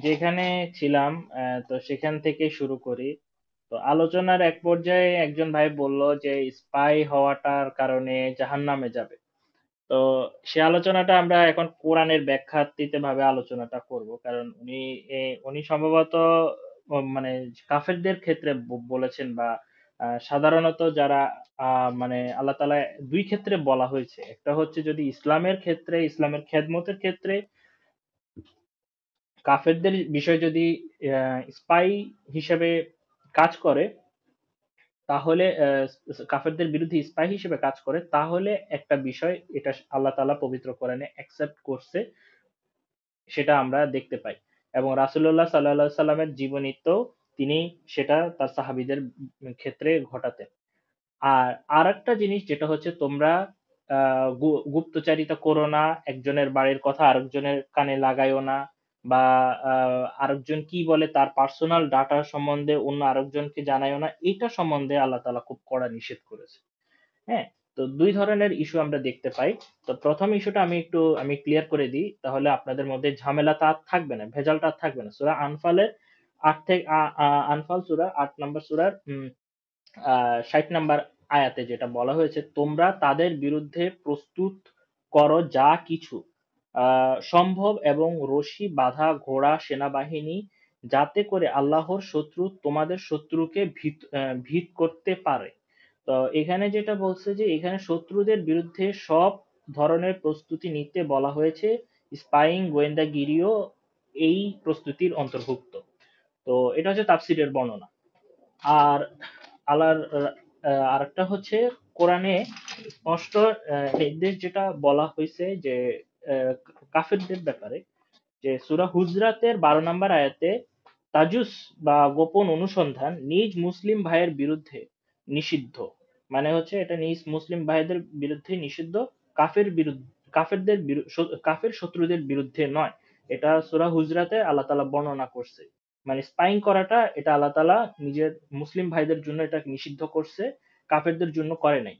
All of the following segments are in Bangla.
যেখানে ছিলাম, তো সেখান থেকে শুরু করি। তো আলোচনার এক পর্যায়ে একজন ভাই বলল যে স্পাই হওয়াটার কারণে জাহান্নামে যাবে। তো সে আলোচনাটা আমরা এখন কোরআনের ব্যাখ্যাতীত ভাবে আলোচনাটা করব, কারণ উনি সম্ভবত মানে কাফেরদের ক্ষেত্রে বলেছেন, বা সাধারণত যারা মানে আল্লাহ তাআলা দুই ক্ষেত্রে বলা হয়েছে। একটা হচ্ছে যদি ইসলামের ক্ষেত্রে, ইসলামের খেদমতের ক্ষেত্রে কাফেরদের বিষয় যদি স্পাই হিসেবে কাজ করে, তাহলে কাফেরদের বিরুদ্ধে স্পাই হিসেবে কাজ করে, তাহলে একটা বিষয় এটা আল্লাহ তাআলা পবিত্র কোরআনে অ্যাকসেপ্ট করছে, সেটা আমরা দেখতে পাই। এবং রাসূলুল্লাহ সাল্লাল্লাহু আলাইহি সাল্লামের জীবনীতেও তিনি সেটা তার সাহাবীদের ক্ষেত্রে ঘটাতেন। আর আরেকটা জিনিস যেটা হচ্ছে, তোমরা গুপ্তচারিতা করো না, একজনের বাড়ির কথা আরেকজনের কানে লাগাইও না, বা আরেকজন কি বলে তার পার্সোনাল ডাটা সম্বন্ধে অন্য আরেকজনকে জানাইও না, এটা সম্বন্ধে আল্লাহ তাআলা খুব কড়া নিষেধ করেছে। হ্যাঁ, তো দুই ধরনের ইস্যু আমরা দেখতে পাই। তো প্রথম ইস্যুটা আমি ক্লিয়ার করে দিই, তাহলে আপনাদের মধ্যে ঝামেলাটা আর থাকবে না, ভেজালটা আর থাকবে না। সূরা আনফালের ৮ থেকে আনফাল সূরা ৮ নম্বর সূরার ৬০ নাম্বার আয়াতে যেটা বলা হয়েছে, তোমরা তাদের বিরুদ্ধে প্রস্তুত করো যা কিছু সম্ভব এবং রশি বাঁধা ঘোড়া সেনাবাহিনী, যাতে করে আল্লাহর শত্রু তোমাদের শত্রুকে ভীত করতে পারে। তো এখানে যেটা বলছে যে এখানে শত্রুদের বিরুদ্ধে সব ধরনের প্রস্তুতি নিতে বলা হয়েছে। স্পাইং, গোয়েন্দাগিরিও এই প্রস্তুতির অন্তর্ভুক্ত। তো এটা হচ্ছে তাফসীরের বর্ণনা। আর আল্লাহর আরেকটা হচ্ছে কোরআনে স্পষ্ট নির্দেশ যেটা বলা হয়েছে যে আহ, কাফেরদের ব্যাপারে, যে সূরা হুজরাতের 12 নম্বর আয়াতে, তাজুস বা গোপন অনুসন্ধান নিজ মুসলিম ভাইয়ের বিরুদ্ধে নিষিদ্ধ। মানে হচ্ছে এটা নিজ মুসলিম ভাইদের বিরুদ্ধে নিষিদ্ধ, কাফের শত্রুদের বিরুদ্ধে নয়। এটা সূরা হুজরাতে আল্লাহ তাআলা বর্ণনা করছে। মানে স্পাইং করাটা এটা আল্লাহ তাআলা নিজের মুসলিম ভাইদের জন্য এটা নিষিদ্ধ করছে, কাফেরদের জন্য করে নাই।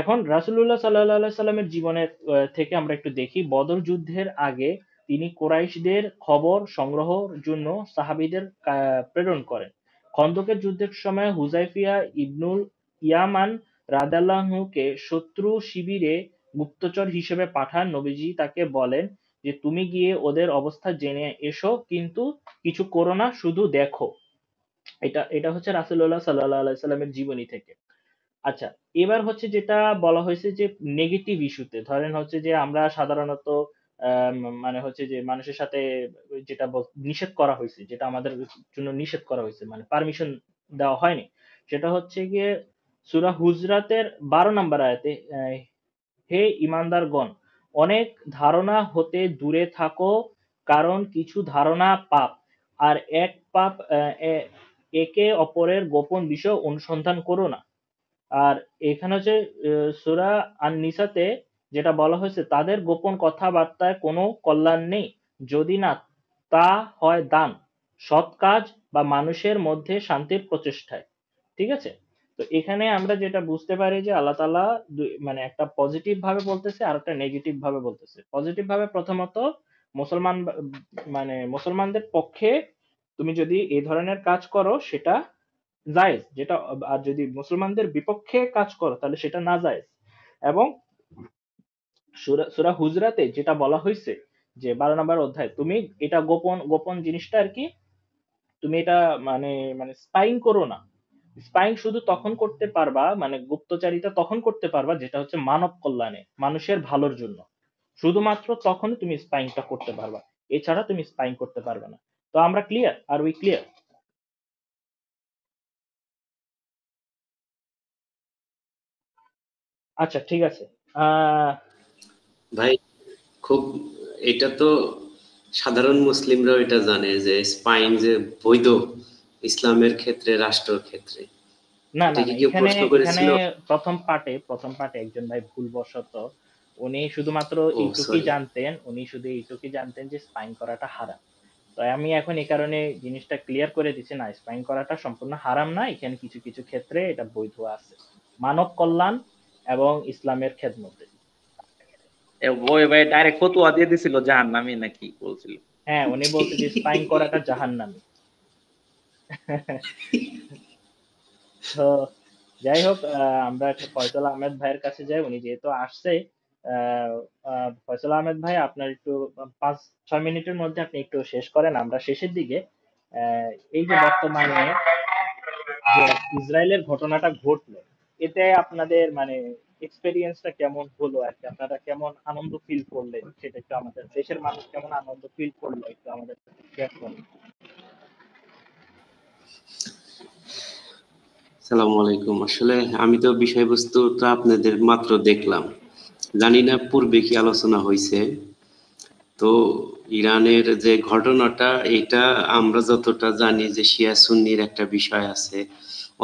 এখন রাসূলুল্লাহ সাল্লাল্লাহু আলাইহি সাল্লামের জীবনের থেকে আমরা একটু দেখি, বদর যুদ্ধের আগে তিনি কুরাইশদের খবর সংগ্রহের জন্য সাহাবীদের প্রেরণ করেন। খন্দকের যুদ্ধের সময় হুযায়ফা ইবনুল ইয়ামান রাদিয়াল্লাহু আনহু-কে শত্রু শিবিরে গুপ্তচর হিসেবে পাঠান। নবীজি তাকে বলেন যে তুমি গিয়ে ওদের অবস্থা জেনে এসো, কিন্তু কিছু করো না, শুধু দেখো। এটা এটা হচ্ছে রাসূলুল্লাহ সাল্লাল্লাহু আলাইহি সাল্লামের জীবনী থেকে। আচ্ছা, এবার হচ্ছে যেটা বলা হয়েছে যে নেগেটিভ ইস্যুতে, ধরেন হচ্ছে যে আমরা সাধারণত মানে হচ্ছে যে মানুষের সাথে যেটা নিষেধ করা হয়েছে, যেটা আমাদের জন্য নিষেধ করা হয়েছে, মানে পারমিশন দেওয়া হয়নি, সেটা হচ্ছে গিয়ে সূরা হুজরাতের 12 নম্বর আয়াতে, হে ঈমানদারগণ, অনেক ধারণা হতে দূরে থাকো, কারণ কিছু ধারণা পাপ, আর এক পাপ একে অপরের গোপন বিষয় অনুসন্ধান করো না। আর এখানে হচ্ছে সূরা আন-নিসাতে যেটা বলা হয়েছে, তাদের গোপন কথাবার্তায় কোনো কল্যাণ নেই, যদি না তা হয় দান, সৎ কাজ বা মানুষের মধ্যে শান্তির প্রচেষ্টায়। ঠিক আছে? তো এখানে আমরা যেটা বুঝতে পারি যে আল্লাহ তাআলা মানে একটা পজিটিভ ভাবে বলতেছে আর একটা নেগেটিভ ভাবে বলতেছে। পজিটিভ ভাবে প্রথমত মুসলমান মানে মুসলমানদের পক্ষে তুমি যদি এই ধরনের কাজ করো সেটা জায়েজ, যেটা, আর যদি মুসলমানদের বিপক্ষে কাজ করো তাহলে সেটা না জায়েজ। এবং সূরা হুজরাতে যেটা বলা হয়েছে যে 12 নম্বর অধ্যায়, তুমি এটা গোপন গোপন জিনিসটা আর কি, তুমি এটা মানে মানে স্পাইং করো না। স্পাইং শুধু তখন করতে পারবা, মানে গুপ্তচারিতা তখন করতে পারবা যেটা হচ্ছে মানব কল্যাণে, মানুষের ভালোর জন্য। শুধুমাত্র তখনই তুমি স্পাইংটা করতে পারবা, এছাড়া তুমি স্পাইং করতে পারবে না। তো আমরা ক্লিয়ার? R we clear? আচ্ছা, ঠিক আছে। আহ ভাই, খুব, এটা তো সাধারণ মুসলিমরাও এটা জানে যে স্পাইন যে বৈধ ইসলামের ক্ষেত্রে, রাষ্ট্রের ক্ষেত্রে। না, এটা না, কি না, কেউ এখানে প্রশ্ন এখানে করেছিল? প্রথম পার্টে একজন ভাই ভুলবশত, উনি শুধুমাত্র ও এইটুকুই সরি। জানতেন, যে স্পাইন করাটা হারাম। তো আমি এখন এই কারণে জিনিসটা ক্লিয়ার করে দিচ্ছি, না, স্পাইন করাটা সম্পূর্ণ হারাম না, এখানে কিছু কিছু ক্ষেত্রে এটা বৈধ আছে, মানব কল্যাণ এবং ইসলামের খেদমতে। ওই ভাই ডাইরেক্ট ফতোয়া দিয়ে দিছিল জাহান্নামী নাকি বলছিল। হ্যাঁ, উনি বলছে যে স্পাইং করাটা জাহান্নামী। তো যাই হোক, আমরা একটু ফয়সাল আহমেদ ভাইয়ের কাছে যাই, উনি যেহেতু আসছে। আহ, ফয়সাল আহমেদ ভাই, আপনার একটু 5-6 মিনিটের মধ্যে আপনি একটু শেষ করেন, আমরা শেষের দিকে। এই যে বর্তমানে যে ইসরায়েলের ঘটনাটা ঘটলো, এতে আপনাদের মানে এক্সপেরিয়েন্সটা কেমন হলো আর কি, আপনারা কেমন আনন্দ ফিল করলেন সেটা একটু, আমাদের দেশের মানুষ কেমন আনন্দ ফিল করলো একটু আমাদের শেয়ার করুন। সালাম আলাইকুম। আসলে আমি তো বিষয়বস্তুটা আপনাদের মাত্র দেখলাম, জানি না পূর্বে কি আলোচনা হয়েছে। তো ইরানের যে ঘটনাটা, এটা আমরা যতটা জানি যে শিয়া সুন্নির একটা বিষয় আছে।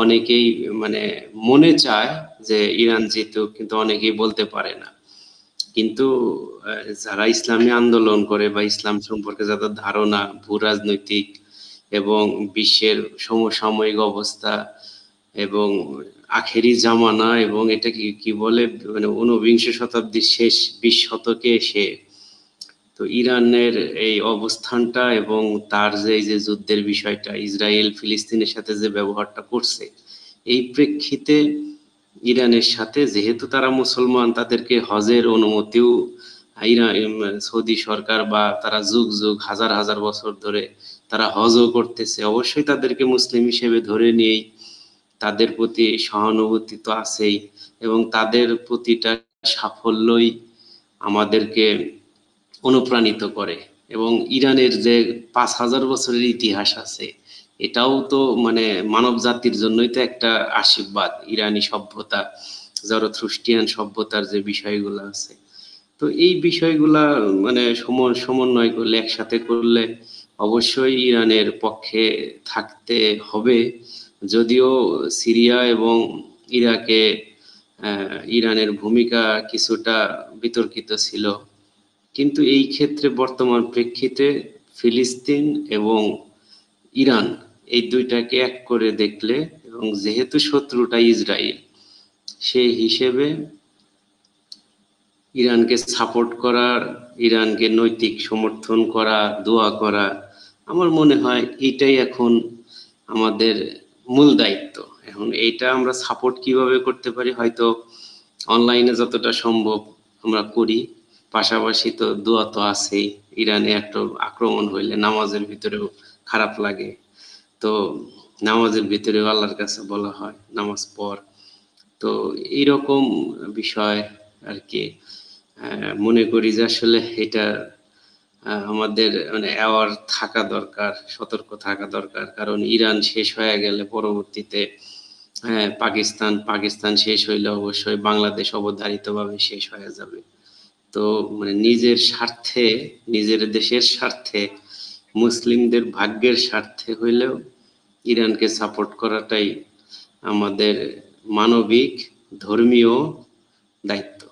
অনেকেই মানে মনে চায় যে ইরান জিতুক, কিন্তু অনেকেই বলতে পারে না। কিন্তু যারা ইসলামী আন্দোলন করে বা ইসলাম সম্পর্কে যাদের ধারণা, ভূ রাজনৈতিক এবং বিশ্বের সমসাময়িক অবস্থা এবং আখেরি জামানা, এবং এটা কি কি বলে, মানে ঊনবিংশ শতাব্দীর শেষ 20 শতকে এসে তো ইরানের এই অবস্থানটা এবং তার যে এই যে যুদ্ধের বিষয়টা, ইসরায়েল ফিলিস্তিনের সাথে যে ব্যবহারটা করছে, এই প্রেক্ষিতে ইরানের সাথে, যেহেতু তারা মুসলমান, তাদেরকে হজের অনুমতিও ইরান, সৌদি সরকার বা তারা যুগ যুগ হাজার হাজার বছর ধরে তারা হজও করতেছে, অবশ্যই তাদেরকে মুসলিম হিসেবে ধরে নিয়েই তাদের প্রতি সহানুভূতি তো আছেই। এবং তাদের প্রতিটা সাফল্যই আমাদেরকে অনুপ্রাণিত করে। এবং ইরানের যে 5,000 বছরের ইতিহাস আছে, এটাও তো মানে মানব জাতির জন্যই তো একটা আশীর্বাদ। ইরানি সভ্যতা, জরথ্রুস্টিয়ান সভ্যতার যে বিষয়গুলো আছে, তো এই বিষয়গুলা মানে সমন্বয় করলে, একসাথে করলে অবশ্যই ইরানের পক্ষে থাকতে হবে। যদিও সিরিয়া এবং ইরাকে ইরানের ভূমিকা কিছুটা বিতর্কিত ছিল, কিন্তু এই ক্ষেত্রে বর্তমান প্রেক্ষিতে ফিলিস্তিন এবং ইরান, এই দুইটাকে এক করে দেখলে, এবং যেহেতু শত্রুটা ইসরায়েল, সেই হিসেবে ইরানকে সাপোর্ট করা, ইরানকে নৈতিক সমর্থন করা, দোয়া করা, আমার মনে হয় এইটাই এখন আমাদের মূল দায়িত্ব। এখন এইটা আমরা সাপোর্ট কিভাবে করতে পারি, হয়তো অনলাইনে যতটা সম্ভব আমরা করি, পাশাপাশি তো দোয়া তো আছেই। ইরানে একটা আক্রমণ হইলে নামাজের ভিতরেও খারাপ লাগে, তো নামাজের ভিতরেও আল্লাহর কাছে বলা হয় নামাজ পড়। তো এইরকম বিষয় আর কি। মনে করি যে আসলে এটা আমাদের মানে অ্যাওয়ার থাকা দরকার, সতর্ক থাকা দরকার। কারণ ইরান শেষ হয়ে গেলে পরবর্তীতে পাকিস্তান শেষ হইলে অবশ্যই বাংলাদেশ অবধারিতভাবে শেষ হয়ে যাবে। তো মানে নিজের স্বার্থে, নিজের দেশের স্বার্থে, মুসলিমদের ভাগ্যের স্বার্থে হইলেও ইরানকে সাপোর্ট করাটাই আমাদের মানবিক, ধর্মীয় দায়িত্ব।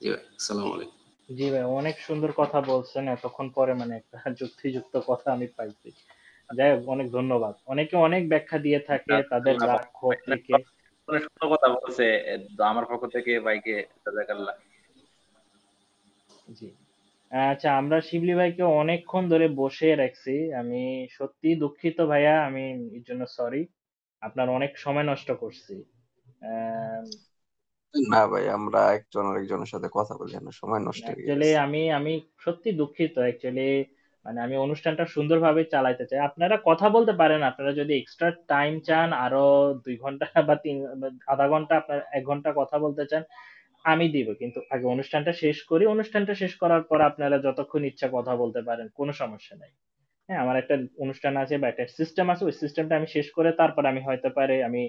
জি ভাই, আসসালামু আলাইকুম। জি ভাই, অনেক সুন্দর কথা বলছেন, এতক্ষণ পরে মানে একটা যুক্তিযুক্ত কথা আমি পাইছি। যাই হোক, অনেক ধন্যবাদ। অনেকে অনেক ব্যাখ্যা দিয়ে থাকে তাদের জাযাকাল্লাহ ভাই, লক্ষ্য ভাই অনেক থেকে। অনেক সুন্দর কথা বলছে। তো আমার পক্ষ থেকে ভাইকে জাযাকাল্লাহ। জি। আচ্ছা, আমরা শিবলি ভাইকে অনেকক্ষণ ধরে বসে রাখছি, আমি সত্যি দুঃখিত ভাইয়া, আমি এর জন্য সরি, আপনার অনেক সময় নষ্ট করছি। আহ, না ভাই, আমরা একজন আরেকজনের সাথে কথা বলি না, সময় নষ্ট হয়ে অ্যাকচুয়ালি গেছে। আমি আমি সত্যি দুঃখিত অ্যাকচুয়ালি, মানে আমি অনুষ্ঠানটা সুন্দরভাবে চালাইতে চাই। আপনারা কথা বলতে পারেন, আপনারা যদি এক্সট্রা টাইম চান, আরো 2 ঘন্টা বা আধা ঘন্টা, আপনার 1 ঘন্টা কথা বলতে চান, আমি দিব, কিন্তু আগে অনুষ্ঠানটা শেষ করি, অনুষ্ঠানটা শেষ করার পর আপনারা যতক্ষণ ইচ্ছা কথা বলতে পারেন, কোনো সমস্যা নাই। হ্যাঁ, আমার একটা অনুষ্ঠান আছে বা একটা সিস্টেম আছে, ওই সিস্টেমটা আমি শেষ করে তারপর আমি হয়তো পারে আমি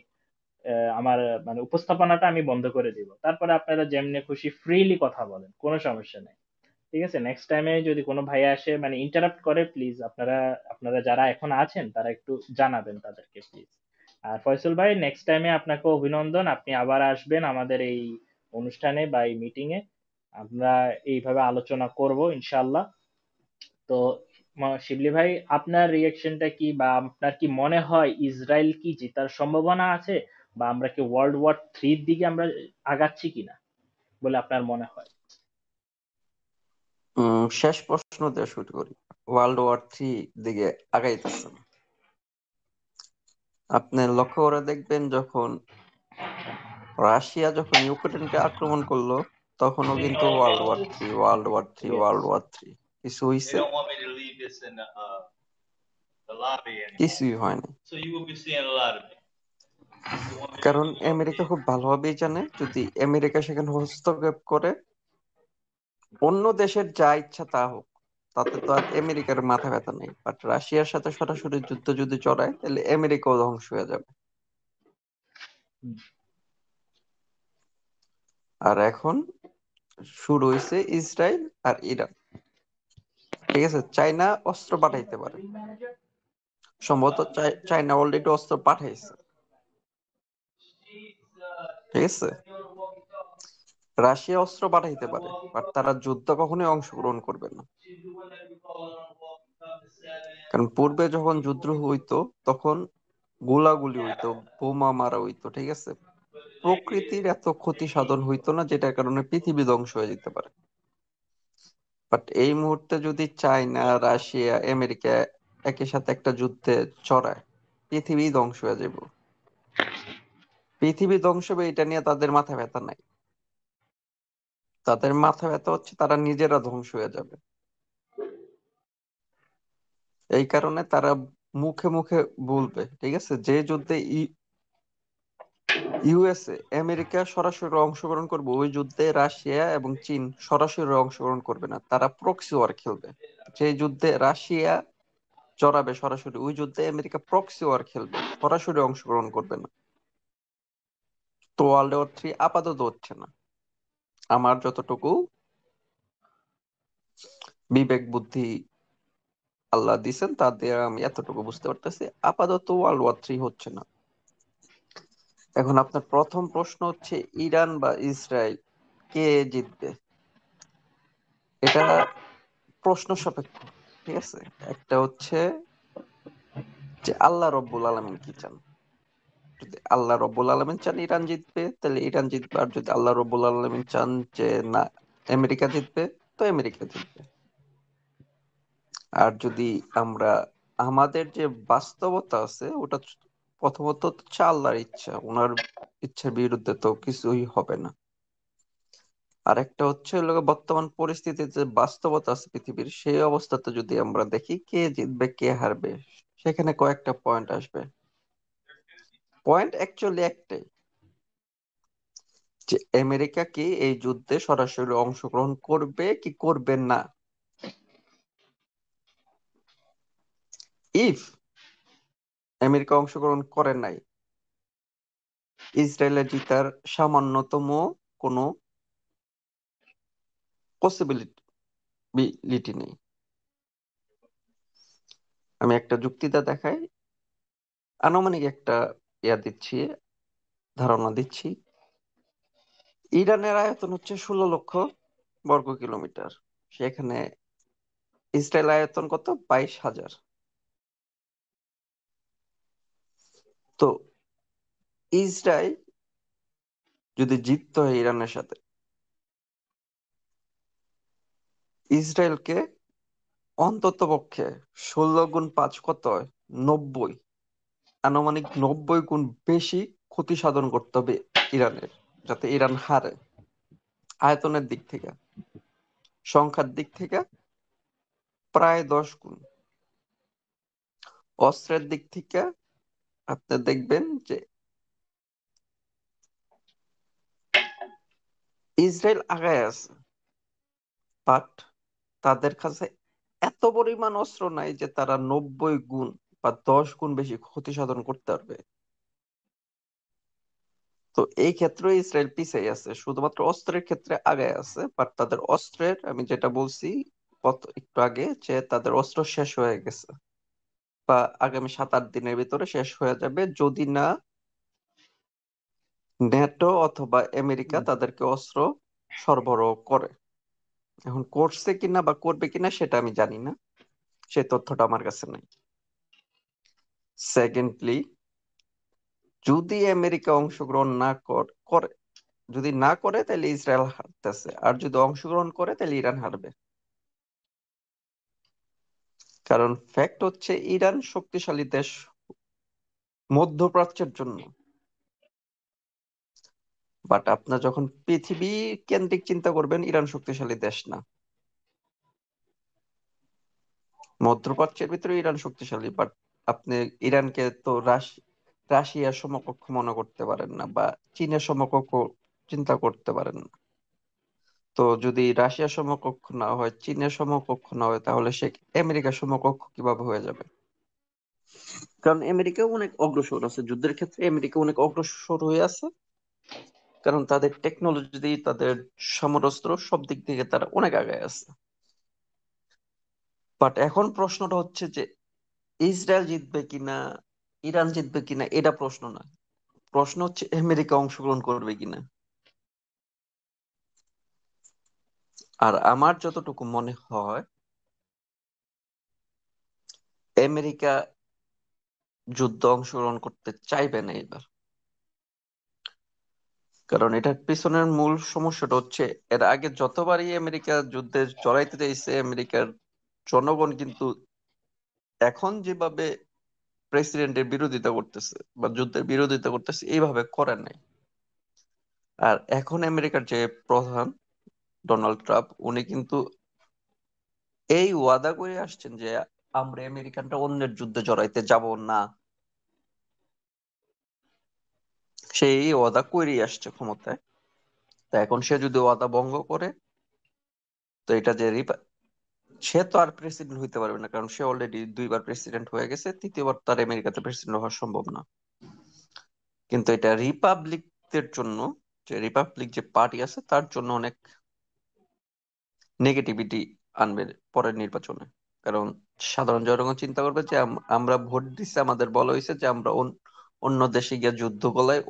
আমার মানে উপস্থাপনাটা আমি বন্ধ করে দিব, তারপরে আপনারা যেমনি খুশি ফ্রিলি কথা বলেন, কোনো সমস্যা নেই। ঠিক আছে, নেক্সট টাইমে যদি কোনো ভাই আসে মানে ইন্টারাপ্ট করে, প্লিজ আপনারা আপনারা যারা এখন আছেন তারা একটু জানাবেন তাদেরকে প্লিজ। আর ফয়সল ভাই, নেক্সট টাইমে আপনাকে অভিনন্দন, আপনি আবার আসবেন আমাদের এই অনুষ্ঠানে বা এই মিটিং এ, আমরা এইভাবে আলোচনা করব ইনশাআল্লাহ। তো শিবলি ভাই, আপনার রিয়াকশনটা কি, বা আপনার কি মনে হয় ইসরায়েল কি জেতার সম্ভাবনা আছে, বা আমরা কি ওয়ার্ল্ড ওয়ার 3 দিকে আমরা আগাচ্ছি কিনা বলে আপনার মনে হয়? শেষ প্রশ্ন দিয়ে শুরু করি। ওয়ার্ল্ড ওয়ার 3 দিকে আগাইতেছে। আপনি লক্ষ্য করে দেখবেন যখন রাশিয়া যখন ইউক্রেনকে আক্রমণ করলো তখনও কিন্তু ওয়ার্ল্ড ওয়ার 3 কিছু হইছে? কিছুই হয়নি। কারণ আমেরিকা খুব ভালোভাবেই জানে যদি আমেরিকা সেখানে হস্তক্ষেপ করে অন্য দেশের যা ইচ্ছা তা হোক, তাতে তো আর আমেরিকার মাথা ব্যথা নেই। বাট রাশিয়ার সাথে সরাসরি যুদ্ধ যদি জড়ায় তাহলে আমেরিকাও ধ্বংস হয়ে যাবে। আর এখন শুরু হয়েছে ইসরায়েল আর ইরান। ঠিক আছে, চায়না অস্ত্র পাঠাইতে পারে, সম্ভবত চায়না অলরেডি অস্ত্র পাঠাইছে। ঠিক আছে, রাশিয়া অস্ত্র পাঠাইতে পারে, বাট তারা যুদ্ধ কখনোই অংশগ্রহণ করবে না। কারণ পূর্বে যখন যুদ্ধ হইতো তখন গোলাগুলি হইতো, বোমা মারা হইতো। ঠিক আছে, প্রকৃতির এত ক্ষতি সাধন হইতো না, যেটার কারণে পৃথিবী ধ্বংস হয়ে যেতে পারে। বাট এই মুহূর্তে যদি চায়না, রাশিয়া, আমেরিকা একই সাথে একটা যুদ্ধে জড়ায়, পৃথিবী ধ্বংস হয়ে যাবে। পৃথিবী ধ্বংস হবে এটা নিয়ে তাদের মাথা ব্যথা নাই। তাদের মাথা ব্যথা হচ্ছে তারা নিজেরা ধ্বংস হয়ে যাবে। এই কারণে তারা মুখে মুখে বলবে, ঠিক আছে, যে যুদ্ধে ইউএসএ আমেরিকা সরাসরি অংশগ্রহণ করবে ওই যুদ্ধে রাশিয়া এবং চীন সরাসরি অংশগ্রহণ করবে না, তারা প্রক্সি ওয়ার খেলবে। যে যুদ্ধে রাশিয়া জড়াবে সরাসরি ওই যুদ্ধে আমেরিকা প্রক্সি ওয়ার খেলবে, সরাসরি অংশগ্রহণ করবে না। তো ওয়ার্ল্ড ওয়ার 3 আপাতত হচ্ছে না। আমার যতটুকু বিবেক বুদ্ধি আল্লাহ দিছেন তা দিয়ে আমি এতটুকু বুঝতে পারতেছি, আপাতত ওয়ার্ল্ড ওয়ার 3 হচ্ছে না। এখন আপনার প্রথম প্রশ্ন হচ্ছে ইরান বা ইসরায়েল কে জিতবে? এটা প্রশ্ন সাপেক্ষ। ঠিক আছে, একটা হচ্ছে যে আল্লাহ রব্বুল আলামিন কি চান। যদি আল্লাহ রব্বুল আলামিন চান ইরান জিতবে তাহলে ইরান জিতবে, আর যদি আল্লাহ রব্বুল আলামিন চান যে না আমেরিকা জিতবে তো আমেরিকা জিতবে। আর যদি আমরা আমাদের যে বাস্তবতা আছে ওটা প্রথমত হচ্ছে আল্লাহর ইচ্ছা, ওনার ইচ্ছার বিরুদ্ধে তো কিছুই হবে না। আর একটা হচ্ছে হলো বর্তমান পরিস্থিতিতে যে বাস্তবতা আছে পৃথিবীর, সেই অবস্থাতে যদি আমরা দেখি কে জিতবে কে হারবে, সেখানে কয়েকটা পয়েন্ট আসবে। পয়েন্ট অ্যাকচুয়ালি একটাই, যে আমেরিকা কি এই যুদ্ধে সরাসরি অংশগ্রহণ করবে কি করবে না। ইফ আমেরিকা অংশগ্রহণ করে নাই, ইসরায়েলের জিতার সামান্যতম কোনো পসিবিলিটি নেই। আমি একটা যুক্তিটা দেখাই, আনুমানিক একটা দিচ্ছি, ধারণা দিচ্ছি। ইরানের আয়তন হচ্ছে 16 লক্ষ বর্গ কিলোমিটার, সেখানে ইসরায়েল আয়তন কত? 22,000। তো ইসরায়েল যদি জিততে হয় ইরানের সাথে, ইসরায়েলকে অন্তত পক্ষে 16 গুণ 5 কত হয়? 90, আনুমানিক 90 গুণ বেশি ক্ষতি সাধন করতে হবে ইরানের, যাতে ইরান হারে। আয়তনের দিক থেকে, সংখ্যার দিক থেকে প্রায় 10 গুণ। অস্ত্রের দিক থেকে আপনি দেখবেন যে ইসরায়েল আগায় আছে, বাট তাদের কাছে এত পরিমাণ অস্ত্র নাই যে তারা 90 গুণ বা 10 গুণ বেশি ক্ষতি সাধন করতে পারবে। তো এই ক্ষেত্রে ইসরায়েল পিছিয়ে আছে, শুধুমাত্র অস্ত্রের ক্ষেত্রে আগায় আছে, বাট তাদের অস্ত্রের, আমি যেটা বলছি একটু আগে, যে তাদের অস্ত্র শেষ হয়ে গেছে বা আগামী 7-8 দিনের ভিতরে শেষ হয়ে যাবে, যদি না ন্যাটো অথবা আমেরিকা তাদেরকে অস্ত্র সরবরাহ করে। এখন করছে কিনা বা করবে কিনা সেটা আমি জানি না, সেই তথ্যটা আমার কাছে নাই। সেকেন্ডলি, যদি আমেরিকা অংশগ্রহণ না করে, যদি না করে তাহলে ইসরায়েল হারতেছে, আর যদি অংশগ্রহণ করে তাহলে ইরান হারবে। কারণ ফ্যাক্ট হচ্ছে ইরান শক্তিশালী দেশ মধ্যপ্রাচ্যের জন্য, বাট আপনার যখন পৃথিবী কেন্দ্রিক চিন্তা করবেন ইরান শক্তিশালী দেশ না। মধ্যপ্রাচ্যের ভিতরে ইরান শক্তিশালী, বাট আপনি ইরানকে তো রাশিয়ার সমকক্ষ মনে করতে পারেন না, বা চীনের সমকক্ষ চিন্তা করতে পারেন না। তো যদি রাশিয়ার সমকক্ষ না হয়, চীনের সমকক্ষ না হয়, তাহলে সে আমেরিকার সমকক্ষ কিভাবে হয়ে যাবে? কারণ আমেরিকা অনেক অগ্রসর আছে যুদ্ধের ক্ষেত্রে, আমেরিকা অনেক অগ্রসর হয়ে আছে, কারণ তাদের টেকনোলজি, তাদের সমরাস্ত্র সব দিক থেকে তারা অনেক আগে আছে। বাট এখন প্রশ্নটা হচ্ছে যে ইসরায়েল জিতবে কিনা, ইরান জিতবে কিনা, এটা প্রশ্ন না। প্রশ্ন হচ্ছে আমেরিকা অংশগ্রহণ করবে কিনা। আর আমার যতটুকু মনে হয় আমেরিকা যুদ্ধ অংশগ্রহণ করতে চাইবে না এবার। কারণ এটার পিছনের মূল সমস্যাটা হচ্ছে এর আগে যতবারই আমেরিকা যুদ্ধে জড়াইতে চাইছে, আমেরিকার জনগণ কিন্তু এখন যেভাবে প্রেসিডেন্টের বিরোধিতা করতেছে বা যুদ্ধের বিরোধিতা করতেছে এইভাবে করে নাই। আর এখন আমেরিকার যে প্রধান ডোনাল্ড ট্রাম্প, উনি কিন্তু এই ওয়াদা করে আসছেন যে আমরা আমেরিকানরা অন্যের যুদ্ধে জড়াইতে যাব না। সে এই ওয়াদা করে আসছে ক্ষমতায়। তা এখন সে যদি ওয়াদা ভঙ্গ করে, তো এটা যে সে তো আর প্রেসিডেন্ট হইতে পারবে না, কারণ সে অলরেডি 2বার প্রেসিডেন্ট হয়ে গেছে, তৃতীয়বার তার আমেরিকাতে প্রেসিডেন্ট হওয়া সম্ভব না। কিন্তু এটা রিপাবলিকদের জন্য, যে রিপাবলিক যে পার্টি আছে তার জন্য অনেক নেগেটিভিটি আনবে পরের নির্বাচনে। কারণ সাধারণ জনগণ চিন্তা করবে যে আমরা ভোট দিচ্ছি, আমাদের বলা হয়েছে যে আমরা অন্য দেশে গিয়ে যুদ্ধ গলায়,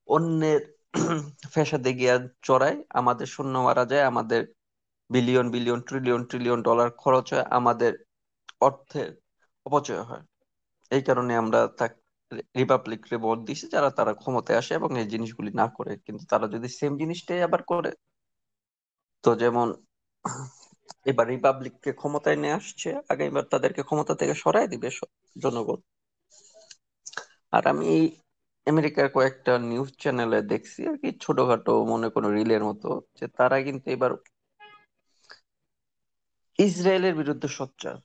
অন্যের ফ্যাসাদে গিয়া চড়াই, আমাদের সৈন্য মারা যায়, আমাদের billion billion trillion trillion dollar খরচ হয়, আমাদের অর্থের অপচয় হয়। এই কারণে আমরা রিপাবলিকরে ভোট দিছি, যারা তারা ক্ষমতায় আসে এবং এই জিনিসগুলি না করে। কিন্তু তারা যদি সেম জিনিসটাই আবার করে, তো যেমন এবার রিপাবলিককে ক্ষমতায় নিয়ে আসছে, আগামীবার তাদেরকে ক্ষমতা থেকে সরায় দিবে জনগণ। আর আমি আমেরিকার কয়েকটা নিউজ চ্যানেলে দেখছি আর কি, ছোটখাটো মনে কোনো রিলের মতো, যে তারা কিন্তু এবার ইসরায়েলের বিরুদ্ধে সোচ্চার।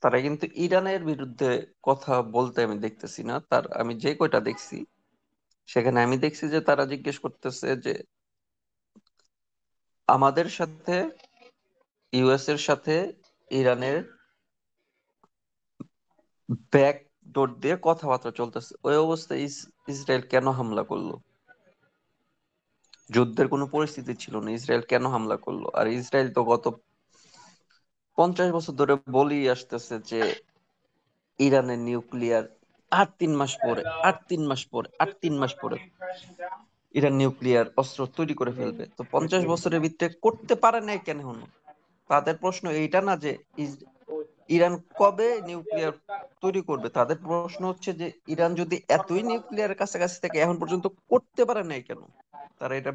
তারা কিন্তু ইরানের বিরুদ্ধে কথা বলতে আমি দেখতেছি না। আমি যে কয়টা দেখছি সেখানে আমি দেখছি যে তারা জিজ্ঞেস করতেছে যে আমাদের সাথে, ইউএস এর সাথে ইরানের ব্যাক ডোর দিয়ে কথাবার্তা চলতেছে। ওই অবস্থায় ইসরায়েল কেন হামলা করলো? যুদ্ধের কোনো পরিস্থিতি ছিল না, ইসরায়েল কেন হামলা করলো? আর ইসরায়েল তো গত 50 বছর ধরে বলেই আসতেছে যে ইরানের নিউক্লিয়ার আর 3 মাস পরে, আর 3 মাস পরে, আর 3 মাস পরে ইরান নিউক্লিয়ার অস্ত্র তৈরি করে ফেলবে। তো 50 বছরের ভিতরে করতে পারে নাই কেন হলো? তাদের প্রশ্ন এইটা না যে ইরান কবে নিউক্লিয়ার তৈরি করবে, তাদের প্রশ্ন হচ্ছে যে ইরান যদি এতই নিউক্লিয়ার কাছাকাছি থেকে এখন পর্যন্ত করতে পারে নাই কেন? তারা এটা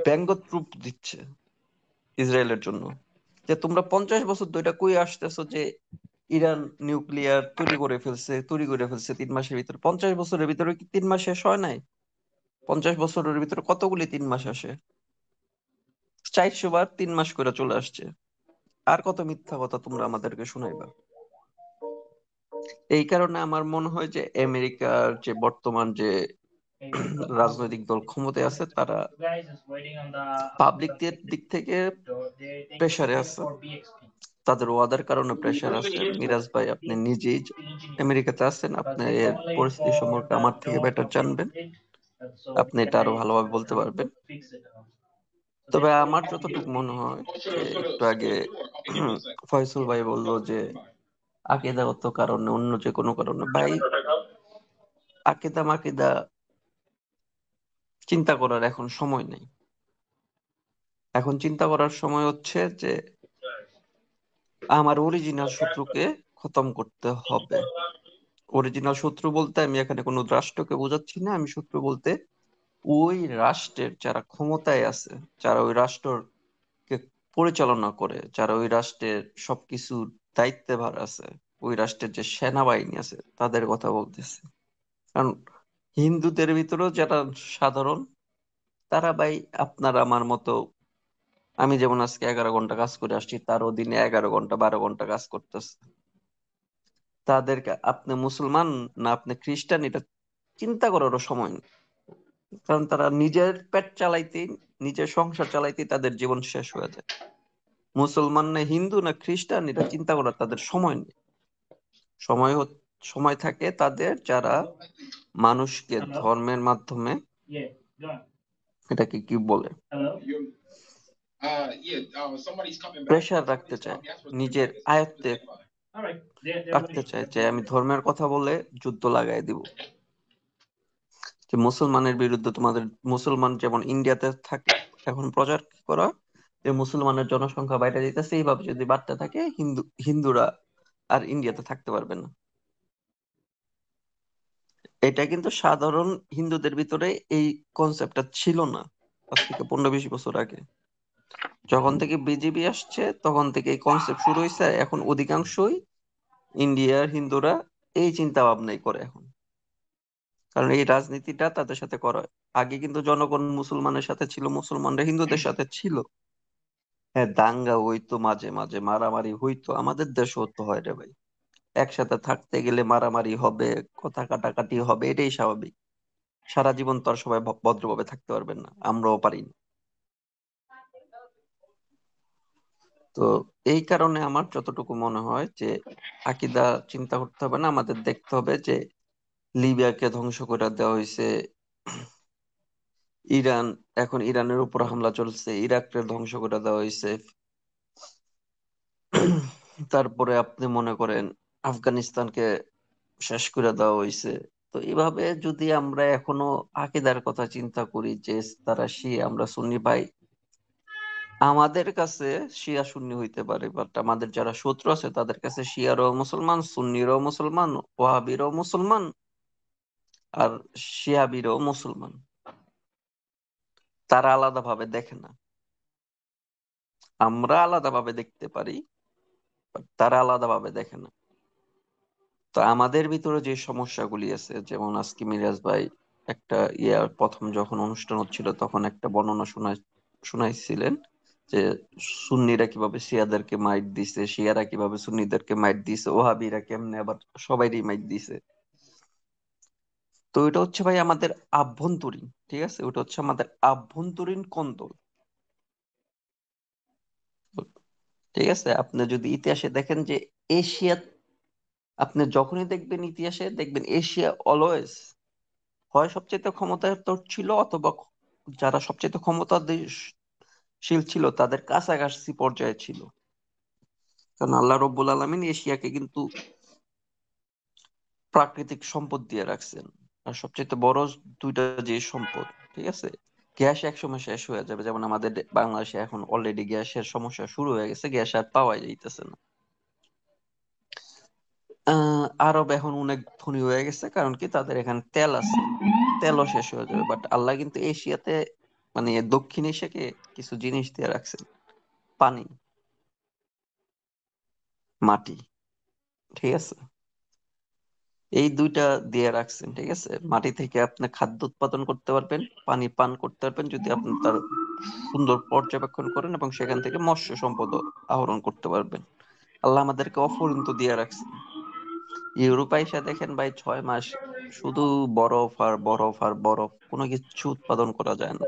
ব্যঙ্গরূপ দিচ্ছে ইসরায়েলের জন্য, যে তোমরা 50 বছর ধরে কই আসতেছো যে ইরান নিউক্লিয়ার তৈরি করে ফেলছে 3 মাসের ভিতরে। 50 বছরের ভিতরে কি 3 মাস শেষ হয় নাই? 50 বছরের ভিতরে কতগুলি 3 মাস আসে? 400 বার 3 মাস করে চলে আসছে। আর কত মিথ্যা কথা তোমরা আমাদেরকে শোনাইবা? এই কারণে আমার মনে হয় যে আমেরিকার যে বর্তমান যে রাজনৈতিক দল ক্ষমতায় আছে, তারা পাবলিকদের দিক থেকে প্রেসারে আছে, তাদের ওয়াদার কারণে প্রেসার আছে। মিরাজ ভাই, আপনি নিজেই আমেরিকাতে আছেন, আপনি এর পরিস্থিতি সম্পর্কে আমার থেকে বেটার জানবেন, আপনি এটা আরো ভালোভাবে বলতে পারবেন। তবে আমার যতটুকু মনে হয় যে একটু আগে ফয়সল ভাই বললো যে আকিদাগত কারণে, অন্য যে কোনো কারণে, ভাই আকিদা মাকিদা চিন্তা করার এখন সময় নেই। এখন চিন্তা করার সময় হচ্ছে যে আমার অরিজিনাল শত্রুকে খতম করতে হবে। অরিজিনাল শত্রু বলতে আমি এখানে কোনো রাষ্ট্রকে বোঝাচ্ছি না, আমি শত্রু বলতে ওই রাষ্ট্রের যারা ক্ষমতায় আছে, যারা ওই রাষ্ট্রকে পরিচালনা করে, যারা ওই রাষ্ট্রের সবকিছু দায়িত্বভার আছে, ওই রাষ্ট্রের যে সেনাবাহিনী আছে তাদের কথা বলতেছি। কারণ হিন্দুদের ভিতরেও যারা সাধারণ, তারা ভাই আপনার আমার মতো, আমি যেমন আজকে 11 ঘন্টা কাজ করে আসছি, তারও দিনে 11 ঘন্টা 12 ঘন্টা কাজ করতেছে। তাদেরকে আপনি মুসলমান না আপনি খ্রিস্টান এটা চিন্তা করারও সময় নেই, কারণ তারা নিজের পেট চালাইতে, নিজের সংসার চালাইতে তাদের জীবন শেষ হয়ে যায়। মুসলমান না হিন্দু না খ্রিস্টান এটা চিন্তা করার তাদের সময় নেই। সময় থাকে তাদের যারা মানুষকে Hello? ধর্মের মাধ্যমে, Yeah, go on. এটাকে কি বলে, Hello? প্রেসার রাখতে চায়, নিজের আয়ত্তে All right. They're রাখতে waiting. চায় যে আমি ধর্মের কথা বলে যুদ্ধ লাগাই দিব, যে মুসলমানের বিরুদ্ধে তোমাদের, মুসলমান যেমন ইন্ডিয়াতে থাকে এখন প্রচার করা যে মুসলমানের জনসংখ্যা বাইরে যেতেছে, এইভাবে যদি বাড়তে থাকে হিন্দুরা আর ইন্ডিয়াতে থাকতে পারবে না। এটা কিন্তু সাধারণ হিন্দুদের ভিতরে এই কনসেপ্টটা ছিল না আজ থেকে 15-20 বছর আগে। যখন থেকে বিজেপি আসছে তখন থেকে এই কনসেপ্ট শুরু হয়েছে। এখন অধিকাংশই ইন্ডিয়ার হিন্দুরা এই চিন্তা ভাবনাই করে এখন, কারণ এই রাজনীতিটা তাদের সাথে করা হয়। আগে কিন্তু জনগণ মুসলমানের সাথে ছিল, মুসলমানরা হিন্দুদের সাথে ছিল। হ্যাঁ, দাঙ্গা হইতো, মাঝে মাঝে মারামারি হইতো, আমাদের দেশও তো হয় রে ভাই। একসাথে থাকতে গেলে মারামারি হবে, কথা কাটাকাটি হবে, এটাই স্বাভাবিক। সারা জীবন তো আর সবাই ভদ্রভাবে থাকতে পারবেন না, আমরাও পারি না। তো এই কারণে আমার যতটুকু মনে হয় যে আকীদা চিন্তা করতে হবে না, আমাদের দেখতে হবে যে লিবিয়াকে ধ্বংস করে দেওয়া হয়েছে, এখন ইরানের উপর হামলা চলছে, ইরাককে ধ্বংস করে দেওয়া হয়েছে, তারপরে আপনি মনে করেন আফগানিস্তানকে শেষ করে দেওয়া হয়েছে। তো এইভাবে যদি আমরা এখনো আকীদার কথা চিন্তা করি যে তারা শিয়া আমরা সুন্নি, ভাই আমাদের কাছে শিয়া সুন্নি হইতে পারে, বাট আমাদের যারা শত্রু আছে তাদের কাছে শিয়ারাও মুসলমান, সুন্নিরাও মুসলমান, ওয়াহাবিরাও মুসলমান, আর শিয়াবিরাও মুসলমান। তারা আলাদা ভাবে দেখে না, আমরা আলাদা ভাবে দেখতে পারি, but তারা আলাদা ভাবে দেখে না। তো আমাদের ভিতরে যে সমস্যাগুলি আছে, যেমন আজকে মিরাজ ভাই একটা প্রথম যখন অনুষ্ঠান হচ্ছিল তখন একটা বর্ণনা শুনাইছিলেন যে সুন্নিরা কিভাবে শিয়াদেরকে মাইট দিছে, শিয়ারা কিভাবে সুন্নিদেরকে মাইট দিছে, ওহাবিরা কেমনে আবার সবাইরই মাইট দিছে। তো এটা হচ্ছে ভাই আমাদের আভ্যন্তরীণ, ঠিক আছে, ওটা হচ্ছে আমাদের আভ্যন্তরীণ কোন্দল। ঠিক আছে, আপনি যদি ইতিহাসে দেখেন যে এশিয়া, আপনি যখনই দেখবেন ইতিহাসে দেখবেন এশিয়া অলওয়েজ হয় সবচেয়ে ক্ষমতাধর ছিল, অথবা যারা সবচেয়ে ক্ষমতাশীল ছিল তাদের কাছাকাছি পর্যায়ে ছিল। কারণ আল্লাহ রব্বুল আলামিন এশিয়াকে কিন্তু প্রাকৃতিক সম্পদ দিয়ে রাখছেন। আর সবচেয়ে বড় দুইটা যে সম্পদ, ঠিক আছে, গ্যাস একসময় শেষ হয়ে যাবে, যেমন আমাদের বাংলাদেশে এখন অলরেডি গ্যাসের সমস্যা শুরু হয়ে গেছে, গ্যাস আর পাওয়া যাইতেছে না। আরব এখন অনেক ধনী হয়ে গেছে, কারণ কি তাদের এখানে তেল আছে, তেলও শেষ হয়ে যাবে। বাট আল্লাহ কিন্তু এশিয়াতে, মানে দক্ষিণ এশিয়াকে কিছু জিনিস দিয়ে রাখছেন, পানি, মাটি, ঠিক আছে, এই দুইটা দিয়ে রাখছেন। ঠিক আছে, মাটি থেকে আপনি খাদ্য উৎপাদন করতে পারবেন, পানি পান করতে পারবেন যদি আপনি তার সুন্দর পর্যবেক্ষণ করেন, এবং সেখান থেকে মৎস্য সম্পদ আহরণ করতে পারবেন। আল্লাহ আমাদেরকে অফুরন্ত দিয়ে রাখছেন। ইউরোপ আইসা দেখেন ভাই 6 মাস শুধু বরফ আর বরফ আর বরফ, কোনো কিছু উৎপাদন করা যায় না।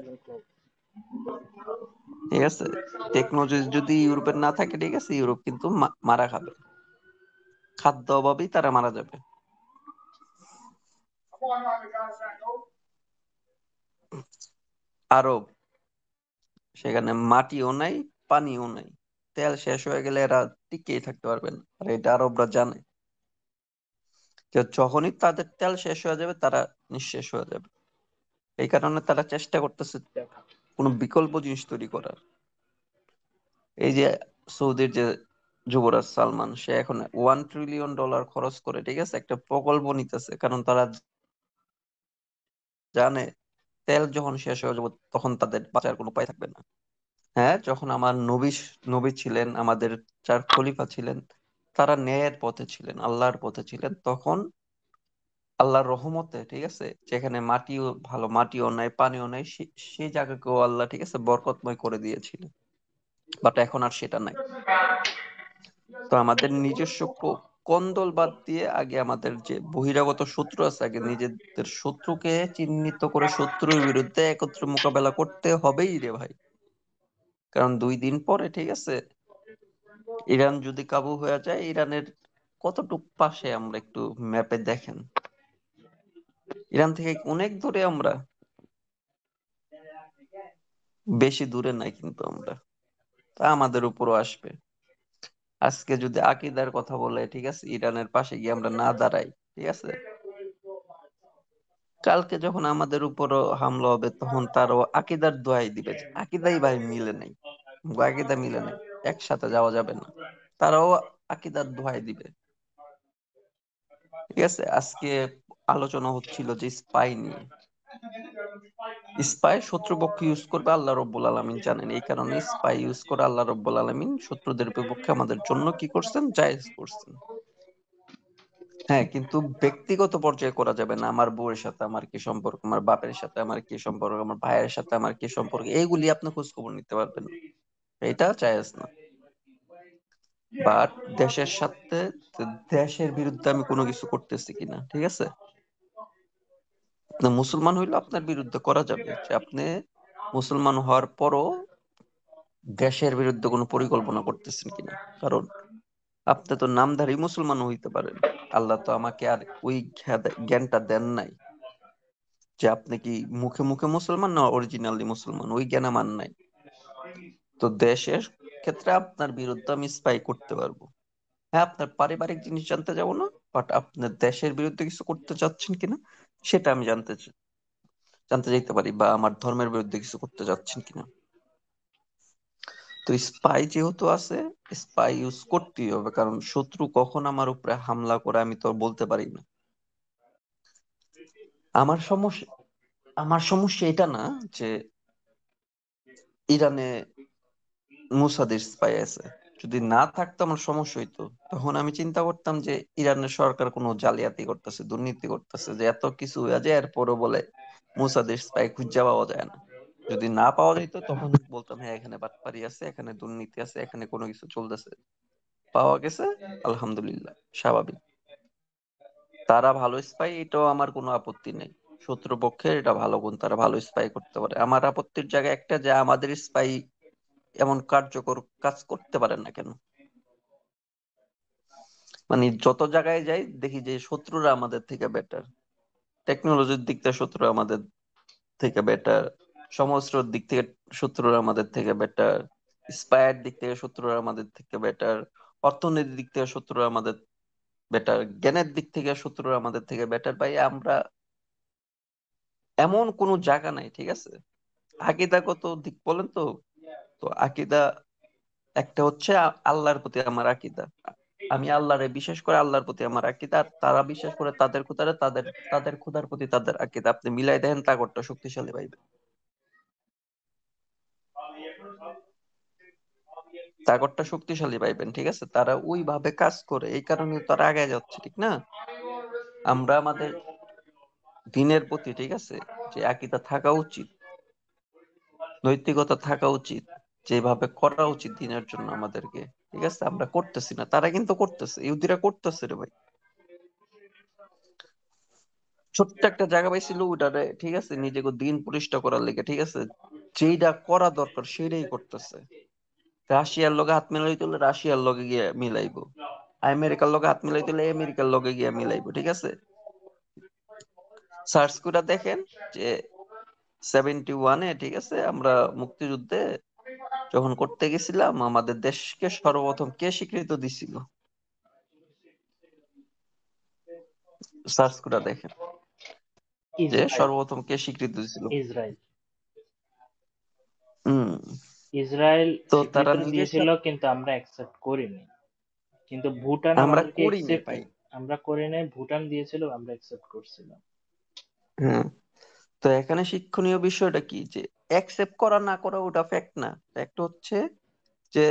ঠিক আছে, টেকনোলজি যদি ইউরোপের না থাকে, ঠিক আছে, ইউরোপ কিন্তু মারা খাবে, খাদ্য অভাবেই তারা মারা যাবে। আরব, সেখানে মাটিও নাই, পানিও নাই, তেল শেষ হয়ে গেলে এরা টিকেই থাকতে পারবে না, আর এটা আরবরা জানে যে যখনই তাদের তেল শেষ হয়ে যাবে তারা নিঃশেষ হয়ে যাবে। এই কারণে তারা চেষ্টা করতেছে কোনো বিকল্প জিনিস তৈরি করার। এই যে সৌদির যে যুবরাজ সালমান, সে এখন $1 ট্রিলিয়ন খরচ করে, ঠিক আছে, একটা প্রকল্প নিতেছে, কারণ তারা জানে তেল যখন শেষ হয়ে যাবে তখন তাদের বাঁচার কোনো উপায় থাকবে না। হ্যাঁ, যখন আমার নবী ছিলেন, আমাদের 4 খলিফা ছিলেন, তারা ন্যায়ের পথে ছিলেন, আল্লাহর পথে ছিলেন, তখন আল্লাহর রহমতে, ঠিক আছে, যেখানে মাটিও ভালো, মাটিও নাই, পানিও নাই, সেই জায়গাকেও আল্লাহ, ঠিক আছে, বরকতময় করে দিয়েছিলেন। বাট এখন আর সেটা নাই। তো আমাদের নিজস্ব কন্দল বাদ দিয়ে আগে আমাদের যে বহিরাগত শত্রু আছে, আগে নিজেদের শত্রুকে চিহ্নিত করে শত্রুর বিরুদ্ধে একত্রে মোকাবেলা করতে হবেই রে ভাই। কারণ 2 দিন পরে, ঠিক আছে, ইরান যদি কাবু হয়ে যায়, ইরানের কতটুক পাশে আমরা একটু ম্যাপে দেখেন, ইরান থেকে অনেক দূরে আমরা, বেশি দূরে নাই কিন্তু আমরা, তা আমাদের উপরও আসবে। আজকে যদি আকিদার কথা বলে, ঠিক আছে, ইরানের পাশে গিয়ে আমরা না দাঁড়াই, ঠিক আছে, কালকে যখন আমাদের উপরও হামলা হবে, তখন তারও আকিদার দোহাই দিবে যে আকিদাই ভাই মিলে নাই, আকিদা মিলে নাই, একসাথে যাওয়া যাবে না, তারাও আকিদার দোহাই দিবে। ঠিক আছে, আজকে আলোচনা হচ্ছিল যে স্পাই নিয়ে। স্পাই শত্রুপক্ষ ইউজ করবে, আল্লাহ রব্বুল আলামিন জানেন, এই কারণে স্পাই ইউজ করে আল্লাহ রব্বুল আলামিন শত্রুদের বিপক্ষে আমাদের জন্য কি করছেন, জায়েজ করছেন। হ্যাঁ, কিন্তু ব্যক্তিগত পর্যায়ে করা যাবে না। আমার বউয়ের সাথে আমার কি সম্পর্ক, আমার বাপের সাথে আমার কি সম্পর্ক, আমার ভাইয়ের সাথে আমার কি সম্পর্ক, এইগুলি আপনি খোঁজ খবর নিতে পারবেন না, এটা জায়েজ না। বাট দেশের সাথে, দেশের বিরুদ্ধে আমি কোনো কিছু করতেছি কিনা, ঠিক আছে, আপনি মুসলমান হইলে আপনার বিরুদ্ধে করা যাবে, যে আপনি মুসলমান হওয়ার পরও দেশের বিরুদ্ধে কোনো পরিকল্পনা করতেছেন কিনা। কারণ আপনি তো নামধারী মুসলমান হইতে পারেন, আল্লাহ তো আমাকে আর ওই জ্ঞানটা দেন নাই যে আপনি কি মুখে মুখে মুসলমান না অরিজিনালি মুসলমান, ওই জ্ঞান আমার নাই। তো দেশের ক্ষেত্রে আপনার বিরুদ্ধে আমি স্পাই করতে পারবো। হ্যাঁ, আপনার পারিবারিক জিনিস জানতে যাব না, বাট আপনার দেশের বিরুদ্ধে কিছু করতে চাচ্ছেন কিনা সেটা আমি জানতে চাইতে পারি, বা আমার ধর্মের বিরুদ্ধে কিছু করতে চাচ্ছেন কিনা। তো স্পাই যেহেতু আছে, স্পাই ইউজ করতেই হবে, কারণ শত্রু কখন আমার উপরে হামলা করে আমি তো বলতে পারি না। আমার সমস্যা আমার সমস্যা এটা না যে ইরানে মুসাদের স্পাই আছে, যদি না থাকতো আমার সমস্যা হইতো। তখন আমি চিন্তা করতাম যে ইরানের সরকার কোনো জালিয়াতি করতেছে, দুর্নীতি করতেছে, যে এত কিছু হয়ে যায় এরপরও বলে মুসাদের স্পাই খুঁজে পাওয়া যায় না। যদি না পাওয়া যেত তখন বলতাম হ্যাঁ, এখানে বাটপারি আছে, এখানে দুর্নীতি আছে, এখানে কোনো কিছু চলতেছে। পাওয়া গেছে, আলহামদুলিল্লাহ, স্বাভাবিক। তারা ভালো স্পাই, এটাও আমার কোনো আপত্তি নেই। শত্রুপক্ষের এটা ভালো গুণ, তারা ভালো স্পাই করতে পারে। আমার আপত্তির জায়গা একটা, যে আমাদের স্পাই এমন কার্যকর কাজ করতে পারে না কেন। মানে যত জায়গায় যাই দেখি যে শত্রুরা আমাদের থেকে বেটার, টেকনোলজির দিক থেকে শত্রুরা আমাদের থেকে বেটার, সমস্যার দিক থেকে শত্রুরা আমাদের থেকে বেটার, স্পায়ার দিক থেকে শত্রুরা আমাদের থেকে বেটার, অর্থনৈতিক দিক থেকে শত্রুরা আমাদের বেটার, জ্ঞানের দিক থেকে শত্রুরা আমাদের থেকে বেটার। ভাই আমরা এমন কোনো জায়গা নাই, ঠিক আছে। আকীদাগত দিক বলেন তো, তো আকীদা একটা হচ্ছে আল্লাহর প্রতি আমার আকীদা, আমি আল্লাহরে বিশ্বাস করে, আল্লাহর প্রতি আমার আকীদা, আর তারা বিশ্বাস করে তাদের খোদারে, তাদের তাদের খোদার প্রতি তাদের আকীদা। আপনি মিলাই দেখেন, তাগরটা শক্তিশালী পাইবে, তাগরটা শক্তিশালী পাইবেন, ঠিক আছে। তারা ওইভাবে কাজ করে, এই কারণে তারা আগে যাচ্ছে, ঠিক না। আমরা আমাদের দিনের প্রতি, ঠিক আছে, যে আকীদা থাকা উচিত, নৈতিকতা থাকা উচিত, যেভাবে করা উচিত দিনের জন্য আমাদেরকে, ঠিক আছে, আমরা করতেছি না, তারা কিন্তু করতেছে, ইহুদিরা করতেছে রে ভাই। ছোট্ট একটা জায়গা পাইছিল ওটারে, ঠিক আছে, নিজেকে দিন প্রতিষ্ঠা করার লেগে, ঠিক আছে, যেইটা করা দরকার সেটাই করতেছে। রাশিয়ার লগে হাত মিলাইতে হলে রাশিয়ার লগে গিয়ে মিলাইবো, আমেরিকার লগে হাত মিলাইতে হলে আমেরিকার লগে গিয়ে মিলাইবো, ঠিক আছে। সার্চ করে দেখেন যে 71-এ, ঠিক আছে, আমরা মুক্তিযুদ্ধে যখন করতে গেছিলাম, আমাদের দেশকে সর্বপ্রথম কে স্বীকৃতি দিছিল, সার্চ করে দেখেন যে ইসরায়েল। সর্বপ্রথম কে স্বীকৃতি দিছিল। ইসরায়েল। হম। ইসরায়েল তো তারা স্বীকৃতি নিজের দিয়েছিল, সাথে, কিন্তু আমরা অ্যাকসেপ্ট করিনি। কিন্তু ভুটান আমরা আমাদেরকে করিনি অ্যাকসেপ্ট, ভাই। আমরা করি নাই, ভুটান দিয়েছিল, আমরা অ্যাকসেপ্ট করছিলাম। হ্যাঁ, তো এখানে শিক্ষণীয় বিষয়টা কি, যে অ্যাকসেপ্ট করা না করা ওটা ফ্যাক্ট না, ফ্যাক্ট হচ্ছে যে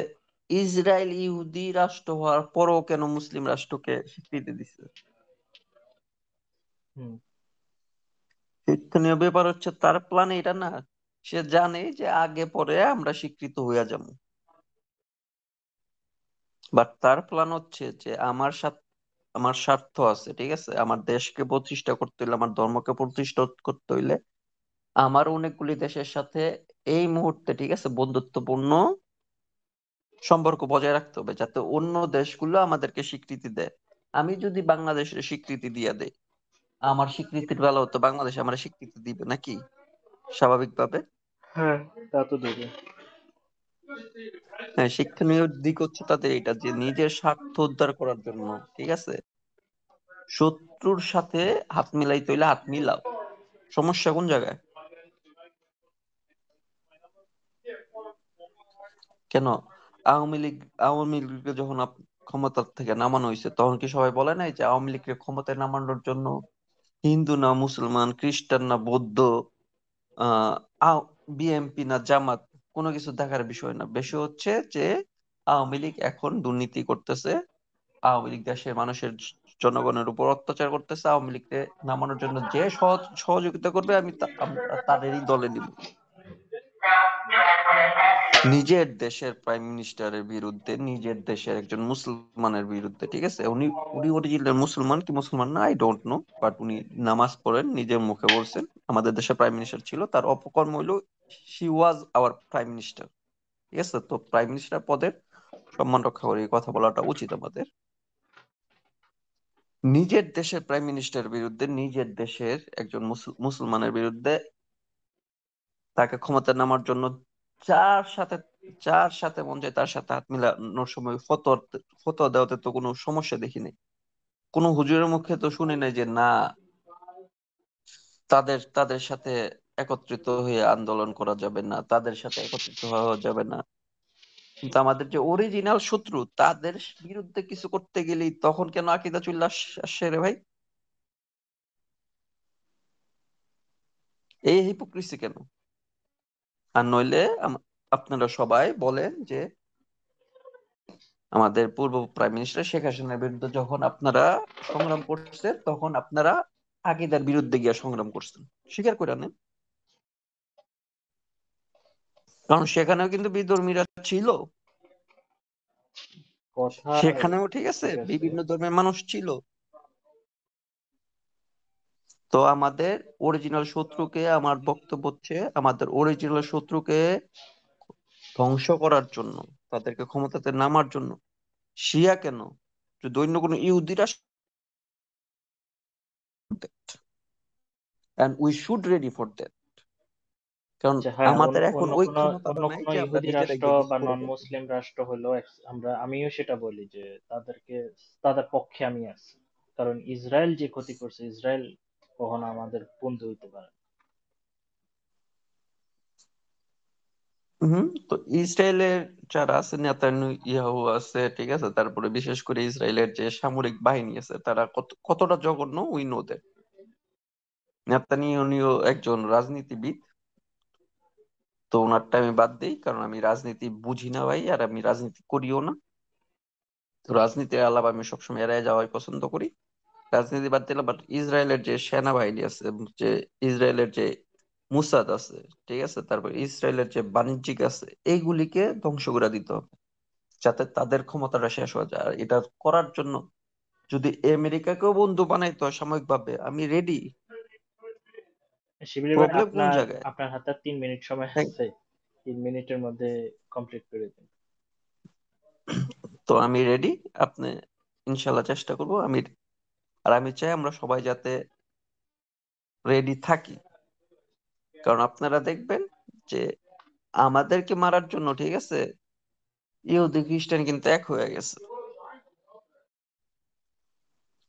ইসরায়েল ইহুদি রাষ্ট্র হওয়ার পরও কেন মুসলিম রাষ্ট্রকে স্বীকৃতি দিচ্ছে। হুম শিক্ষণীয় ব্যাপার হচ্ছে তার প্ল্যান এটা না, সে জানে যে আগে পরে আমরা স্বীকৃত হইয়া যাবো, বাট তার প্ল্যান হচ্ছে যে আমার স্বার্থ আছে, ঠিক আছে, আমার দেশকে প্রতিষ্ঠা করতে হইলে, আমার ধর্মকে প্রতিষ্ঠা করতে হইলে আমার অনেকগুলি দেশের সাথে এই মুহূর্তে, ঠিক আছে, বন্ধুত্বপূর্ণ সম্পর্ক বজায় রাখতে হবে, যাতে অন্য দেশগুলো আমাদেরকে স্বীকৃতি দেয়। আমি যদি বাংলাদেশের স্বীকৃতি দিয়ে দেই, আমার স্বীকৃতির বেলা হতো বাংলাদেশ আমার স্বীকৃতি দিবে নাকি স্বাভাবিকভাবে? হ্যাঁ, তা তো দেবে। হ্যাঁ, শিক্ষণীয় দিক হচ্ছে তাদের এটা, যে নিজের স্বার্থ উদ্ধার করার জন্য, ঠিক আছে, শত্রুর সাথে হাত মিলাইতে হইলে হাত মিলাও। সমস্যা কোন জায়গায়? কেন আওয়ামী লীগ আওয়ামী লীগকে যখন ক্ষমতা থেকে নামানো হয়েছে, তখন কি সবাই বলে নাই যে আওয়ামী লীগকে ক্ষমতায় নামানোর জন্য হিন্দু না মুসলমান, খ্রিস্টান না বৌদ্ধ, আহ বিএনপি না জামাত, কোনো কিছু দেখার বিষয় না, বেশি হচ্ছে যে আওয়ামী লীগ এখন দুর্নীতি করতেছে, আওয়ামী লীগ দেশের মানুষের জনগণের উপর অত্যাচার করতেছে, আওয়ামী লীগকে নামানোর জন্য যে সহযোগিতা করবে আমরা তাদেরই দলে নিব। নিজের দেশের প্রাইম মিনিস্টারের বিরুদ্ধে, নিজের দেশের একজন মুসলমানের বিরুদ্ধে, ঠিক আছে, উনি উনি অরিজিনাল মুসলমান কি মুসলমান না আই ডোন্ট নো, বাট উনি নামাজ পড়েন, নিজের মুখে বলছেন আমাদের দেশের প্রাইম মিনিস্টার ছিল, তার অপকর্ম হইলো she was our prime minister, ঠিক আছে, তো প্রাইম মিনিস্টার পদের সম্মান রক্ষা করে এই কথা বলাটা উচিত আমাদের। নিজের দেশের প্রাইম মিনিস্টারের বিরুদ্ধে, নিজের দেশের একজন মুসলমানের বিরুদ্ধে তাকে ক্ষমতা নামার জন্য যার সাথে যার সাথে মন চায় তার সাথে হাত মিলানোর সময় ফতোয়া দেওয়াতে তো কোনো সমস্যা দেখি নাই। কোনো হুজুরের মুখে তো শুনি নাই যে না, তাদের তাদের সাথে একত্রিত হয়ে আন্দোলন করা যাবে না, তাদের সাথে একত্রিত হওয়া যাবে না। কিন্তু আমাদের যে অরিজিনাল শত্রু, তাদের বিরুদ্ধে কিছু করতে গেলেই তখন কেন আকিদা চলে আসছে রে ভাই? এই হিপোক্রিসি কেন? আর নইলে আপনারা সবাই বলেন যে আমাদের পূর্ব প্রাইম মিনিস্টার শেখ হাসিনার বিরুদ্ধে যখন আপনারা সংগ্রাম করছেন, তখন আপনারা আকিদার বিরুদ্ধে গিয়ে সংগ্রাম করছেন, স্বীকার করে নেন। কারণ সেখানেও কিন্তু বিধর্মীরা ছিল, কথায় সেখানেও ঠিক আছে ঠিক আছে। বিভিন্ন ধর্মের মানুষ ছিল। তো আমাদের অরিজিনাল শত্রুকে, আমার বক্তব্য হচ্ছে আমাদের অরিজিনাল শত্রুকে ধ্বংস করার জন্য, তাদেরকে ক্ষমতাতে নামার জন্য, শিয়া কেন, যদি অন্য কোনো ইহুদি রাষ্ট্র, and we should ready for that, কারণ আচ্ছা, হ্যাঁ, আমাদের এখন অন্য ওই কোনো ক্ষমতাটা অন্য নাই কোনো যে আমরা ইহুদি নিজেরাই রাষ্ট্র গিয়ে কিছু বা করে নন ফেলবো। মুসলিম রাষ্ট্র হলো আমিও সেটা বলি যে তাদের পক্ষে আমি আছি। কারণ ইসরায়েল যে ক্ষতি করছে, ইসরায়েল কখনো আমাদের বন্ধু হইতে পারে না। তো ইসরায়েলের যারা আছে, নেতানিয়াহু আছে, ঠিক আছে, তারপরে বিশেষ করে ইসরায়েলের যে সামরিক বাহিনী আছে, তারা কতটা জঘন্য উই নো দ্যাট। নেতানিয়াহু একজন রাজনীতিবিদ, তো ওনারটা আমি বাদ দিই, কারণ আমি রাজনীতি বুঝি না ভাই, আর আমি রাজনীতি করিও না। তো রাজনীতির আলাপ আমি সবসময় এড়ায় যাওয়াই পছন্দ করি। রাজনীতি বাদ দিলাম, বাট ইসরায়েলের যে সেনাবাহিনী আছে, যে ইসরায়েলের যে মুসাদ আছে, ঠিক আছে, তারপর ইসরায়েলের যে বাণিজ্যিক আছে, এইগুলিকে ধ্বংস করে দিতে হবে, যাতে তাদের ক্ষমতাটা শেষ হয়ে যায়। আর এটা করার জন্য যদি আমেরিকাকেও বন্ধু বানাইতে হয় সাময়িকভাবে, আমি রেডি। শিবির ভাই, প্রবলেম কোন আপনার জায়গায়? আপনার হাতে 3 মিনিট সময় হ্যাঁ, আছে। 3 মিনিটের মধ্যে কমপ্লিট করে দিন। তো আমি রেডি। আপনি ইনশাল্লাহ চেষ্টা করব আমি, আর আমি চাই আমরা সবাই যাতে রেডি থাকি, কারণ আপনারা দেখবেন যে আমাদেরকে মারার জন্য, ঠিক আছে, ইহুদি খ্রিস্টান কিন্তু এক হয়ে গেছে,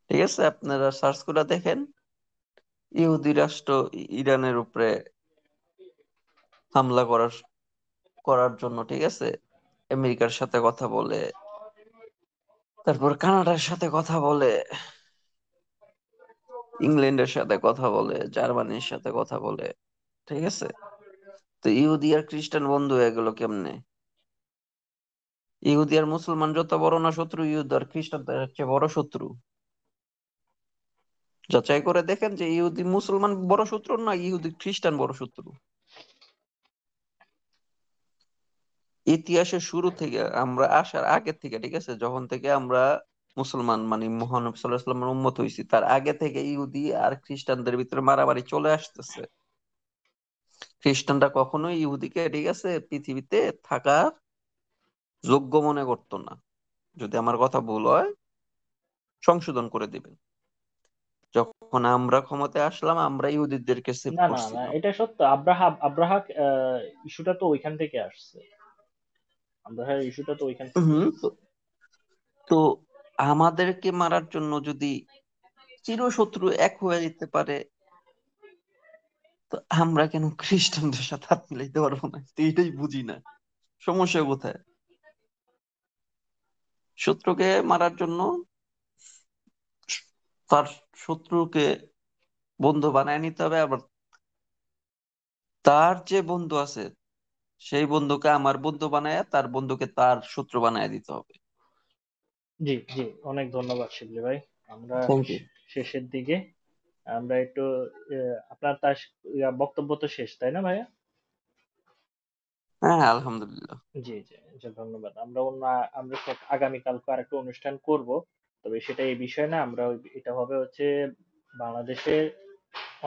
ঠিক আছে, আপনারা সার্চ করে দেখেন, ইহুদি রাষ্ট্র ইরানের উপরে হামলা করার জন্য, ঠিক আছে, আমেরিকার সাথে কথা বলে, তারপর কানাডার সাথে কথা বলে, ইংল্যান্ডের সাথে কথা বলে, জার্মানির সাথে কথা বলে, ঠিক আছে? তো ইহুদি আর খ্রিস্টান বন্ধু হয়ে গেল কেমনে? ইহুদি আর মুসলমান যত বড় না শত্রু, ইহুদি আর খ্রিস্টান তার হচ্ছে বড় শত্রু। যাচাই করে দেখেন যে ইহুদি মুসলমান বড় শত্রু না ইহুদি খ্রিস্টান বড় শত্রু। ইতিহাসের শুরু থেকে, আমরা আসার আগের থেকে, ঠিক আছে, যখন থেকে আমরা মুসলমান মানে মহানবী সাল্লাল্লাহু আলাইহি ওয়াসাল্লামের উম্মত হইছি, তার আগে থেকে ইহুদি আর খ্রিস্টানদের ভিতরে মারামারি চলে আসতেছে। খ্রিস্টানরা কখনোই ইহুদিকে, ঠিক আছে, পৃথিবীতে থাকার যোগ্য মনে করতো না। যদি আমার কথা ভুল হয় সংশোধন করে দিবেন। যখন আমরা ক্ষমতায় আসলাম, আমরা ইহুদিদেরকে সেভ না না না, করছিলাম। এটা সত্য। আব্রাহা ইস্যুটা তো ওইখান থেকে আসছে। আব্রাহার ইস্যুটা তো ওইখান থেকে হম আসছে। তো আমাদেরকে মারার জন্য যদি চিরশত্রু এক হয়ে যেতে পারে, তো আমরা কেন খ্রিস্টানদের সাথে হাত মিলাইতে পারবো না? তো এটাই বুঝি না, সমস্যা কোথায়? শত্রুকে মারার জন্য তার শত্রুকে বন্ধু বানায় নিতে হবে, আবার তার যে বন্ধু আছে সেই বন্ধুকে আমার বন্ধু বানায়, তার বন্ধুকে তার শত্রু বানায় দিতে হবে। জি জি, অনেক ধন্যবাদ শিবলি ভাই। আমরা থ্যাংক ইউ। শেষের দিকে, আমরা একটু আপনার তার বক্তব্য তো শেষ, তাই না ভাইয়া? হ্যাঁ, আলহামদুলিল্লাহ। জি জি জি, ধন্যবাদ। আমরা আগামীকালকে আর একটা অনুষ্ঠান করব, তবে সেটা এই বিষয় না। এটা হবে হচ্ছে বাংলাদেশে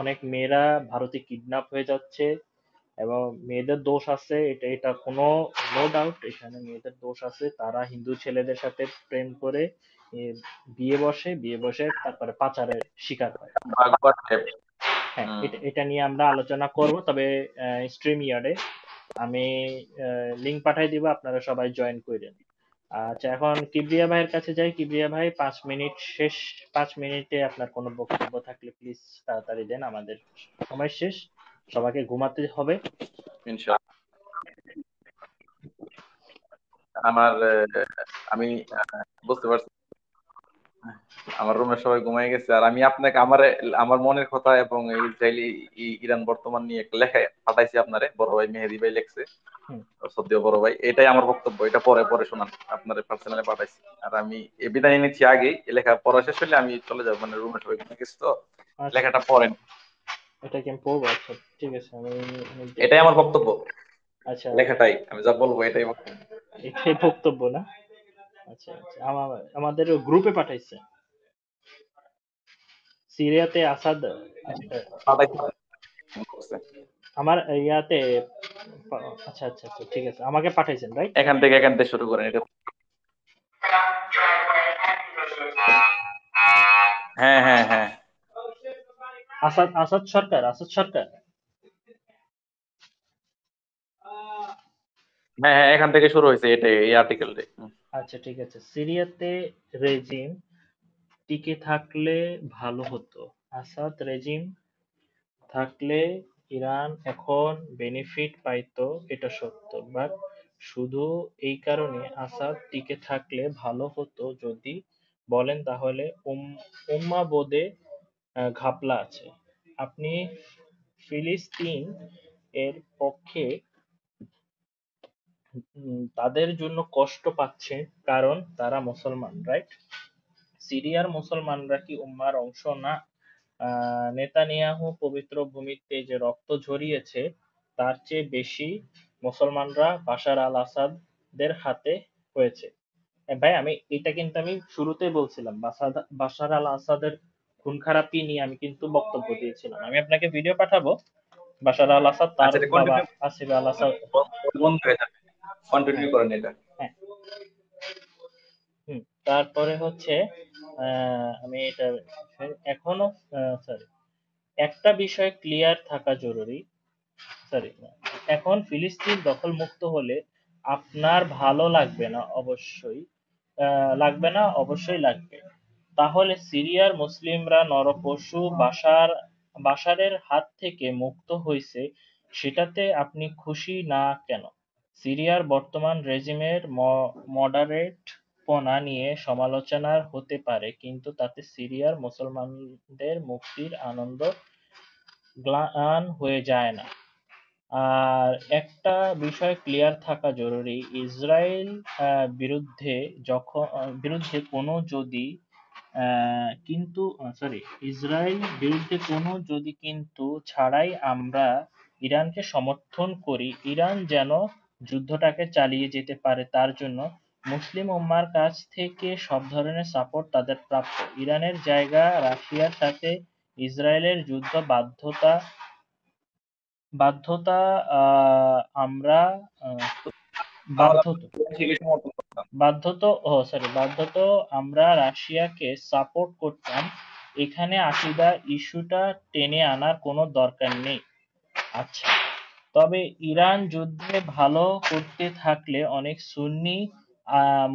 অনেক মেয়েরা ভারতে কিডন্যাপ হয়ে যাচ্ছে, এবং মেয়েদের দোষ আছে, এটা এটা কোনো নো ডাউট, এখানে মেয়েদের দোষ আছে। তারা হিন্দু ছেলেদের সাথে প্রেম করে এ, বিয়ে বসে তারপরে পাচারের শিকার হয়। ভাগবত দেব। হ্যাঁ, হুম। এটা এটা নিয়ে আমরা আলোচনা করব, তবে স্ট্রিম ইয়ার্ডে আমি লিংক পাঠাই দিব, আপনারা সবাই জয়েন করেন। আচ্ছা, এখন কিবরিয়া ভাইয়ের কাছে যাই। কিবরিয়া ভাই, 5 মিনিট শেষ। 5 মিনিটে আপনার কোনো বক্তব্য থাকলে প্লিজ তাড়াতাড়ি দেন, আমাদের সময় শেষ, সবাইকে ঘুমাতে হবে। ইনশাআল্লাহ। আমার আমি বুঝতে পারছি আমার রুমের সবাই ঘুমাই গেছে, আর আমি আপনাকে আমার মনের কথা এবং ইসরায়েলি ইরান বর্তমান নিয়ে একটা লেখা পাঠাইছি আপনারে, বড় ভাই মেহেদি ভাই লিখছে, হুম, সদ্য বড় ভাই। এটাই আমার বক্তব্য, এটা পরে পরে শোনান, আপনার পার্সোনালি পাঠাইছি। আর আমি এ বিদায় নিচ্ছি আগেই, এই লেখা পড়া শেষ হলে আমি চলে যাবো, মানে রুমের সবাই ঘুমাই গেছে তো, আচ্ছা, লেখাটা পড়েন। এটা কি আমি পড়বো? আচ্ছা, ঠিক আছে, আমি এটাই দেখি। আমার বক্তব্য, আচ্ছা, লেখাটাই আমি যা বলবো এটাই বক্তব্য। এটাই বক্তব্য না? আচ্ছা আচ্ছা, আমাদের গ্রুপে পাঠাইছে। সিরিয়াতে আসাদ, পাঠাইছি। আমার ইয়াতে, আচ্ছা আচ্ছা আচ্ছা, ঠিক আছে, আমাকে পাঠাইছেন, রাইট? এখান থেকে শুরু করেন এটা। হ্যাঁ হ্যাঁ হ্যাঁ আসাদ সরকার, আসাদ সরকার। হ্যাঁ হ্যাঁ, এখান থেকে শুরু হয়েছে এটাই, এই আর্টিকেলটাই। আচ্ছা ঠিক আছে। সিরিয়াতে রেজিম টিকে থাকলে ভালো হতো। আসাদ রেজিম থাকলে ইরান এখন বেনিফিট পাইতো, এটা সত্য। বাট শুধু এই কারণে আসাদ টিকে থাকলে ভালো হতো যদি বলেন, তাহলে উম্মা বোধে ঘাপলা আছে। আপনি ফিলিস্তিন এর পক্ষে তাদের জন্য কষ্ট পাচ্ছেন কারণ তারা মুসলমান, রাইট? সিরিয়ার মুসলমানরা কি উম্মার অংশ না? নেতানিয়াহু পবিত্র ভূমিতে যে রক্ত ঝরিয়েছে তার চেয়ে বেশি মুসলমানরা বাশার আল আসাদের হাতে হয়েছে। ভাই, আমি শুরুতেই বলছিলাম, বাশার আল আসাদের খুন খারাপি নিয়ে আমি কিন্তু বক্তব্য দিয়েছিলাম। আমি আপনাকে ভিডিও পাঠাবো, বাশার আল আসাদ, তার আচ্ছা, এটা বাবা কন্টিনিউ আসিফ আল আসাদ। বন্ধ হয়ে যাবে, কন্টিনিউ হ্যাঁ করেন এটা। হ্যাঁ। তারপরে হচ্ছে আমি এটা এখনো, সরি, একটা বিষয় ক্লিয়ার থাকা জরুরি। সরি, এখন ফিলিস্তিন দখল মুক্ত হলে আপনার ভালো লাগবে না, অবশ্যই লাগবে। তাহলে সিরিয়ার মুসলিমরা নরপশু বাশারের হাত থেকে মুক্ত হয়েছে, সেটাতে আপনি খুশি না কেন? সিরিয়ার বর্তমান রেজিমের মডারেট পরিকল্পনা নিয়ে সমালোচনার হতে পারে, কিন্তু তাতে সিরিয়ার মুসলমানদের মুক্তির আনন্দ ম্লান হয়ে যায় না। আর একটা বিষয় ক্লিয়ার থাকা জরুরি, ইসরায়েল বিরুদ্ধে কোনো যদি ইসরায়েল বিরুদ্ধে কোনো যদি কিন্তু ছাড়াই আমরা ইরানকে সমর্থন করি, ইরান যেন যুদ্ধটাকে চালিয়ে যেতে পারে, তার জন্য মুসলিম উম্মার কাছ থেকে সব ধরনের সাপোর্ট তাদের প্রাপ্য। ইরানের জায়গা রাশিয়ার সাথে ইসরায়েলের যুদ্ধ বাধ্যতা আমরা বাধ্যত আমরা রাশিয়াকে সাপোর্ট করতাম। এখানে আকীদা ইস্যুটা টেনে আনার কোনো দরকার নেই। আচ্ছা, তবে ইরান যুদ্ধে ভালো করতে থাকলে অনেক সুন্নি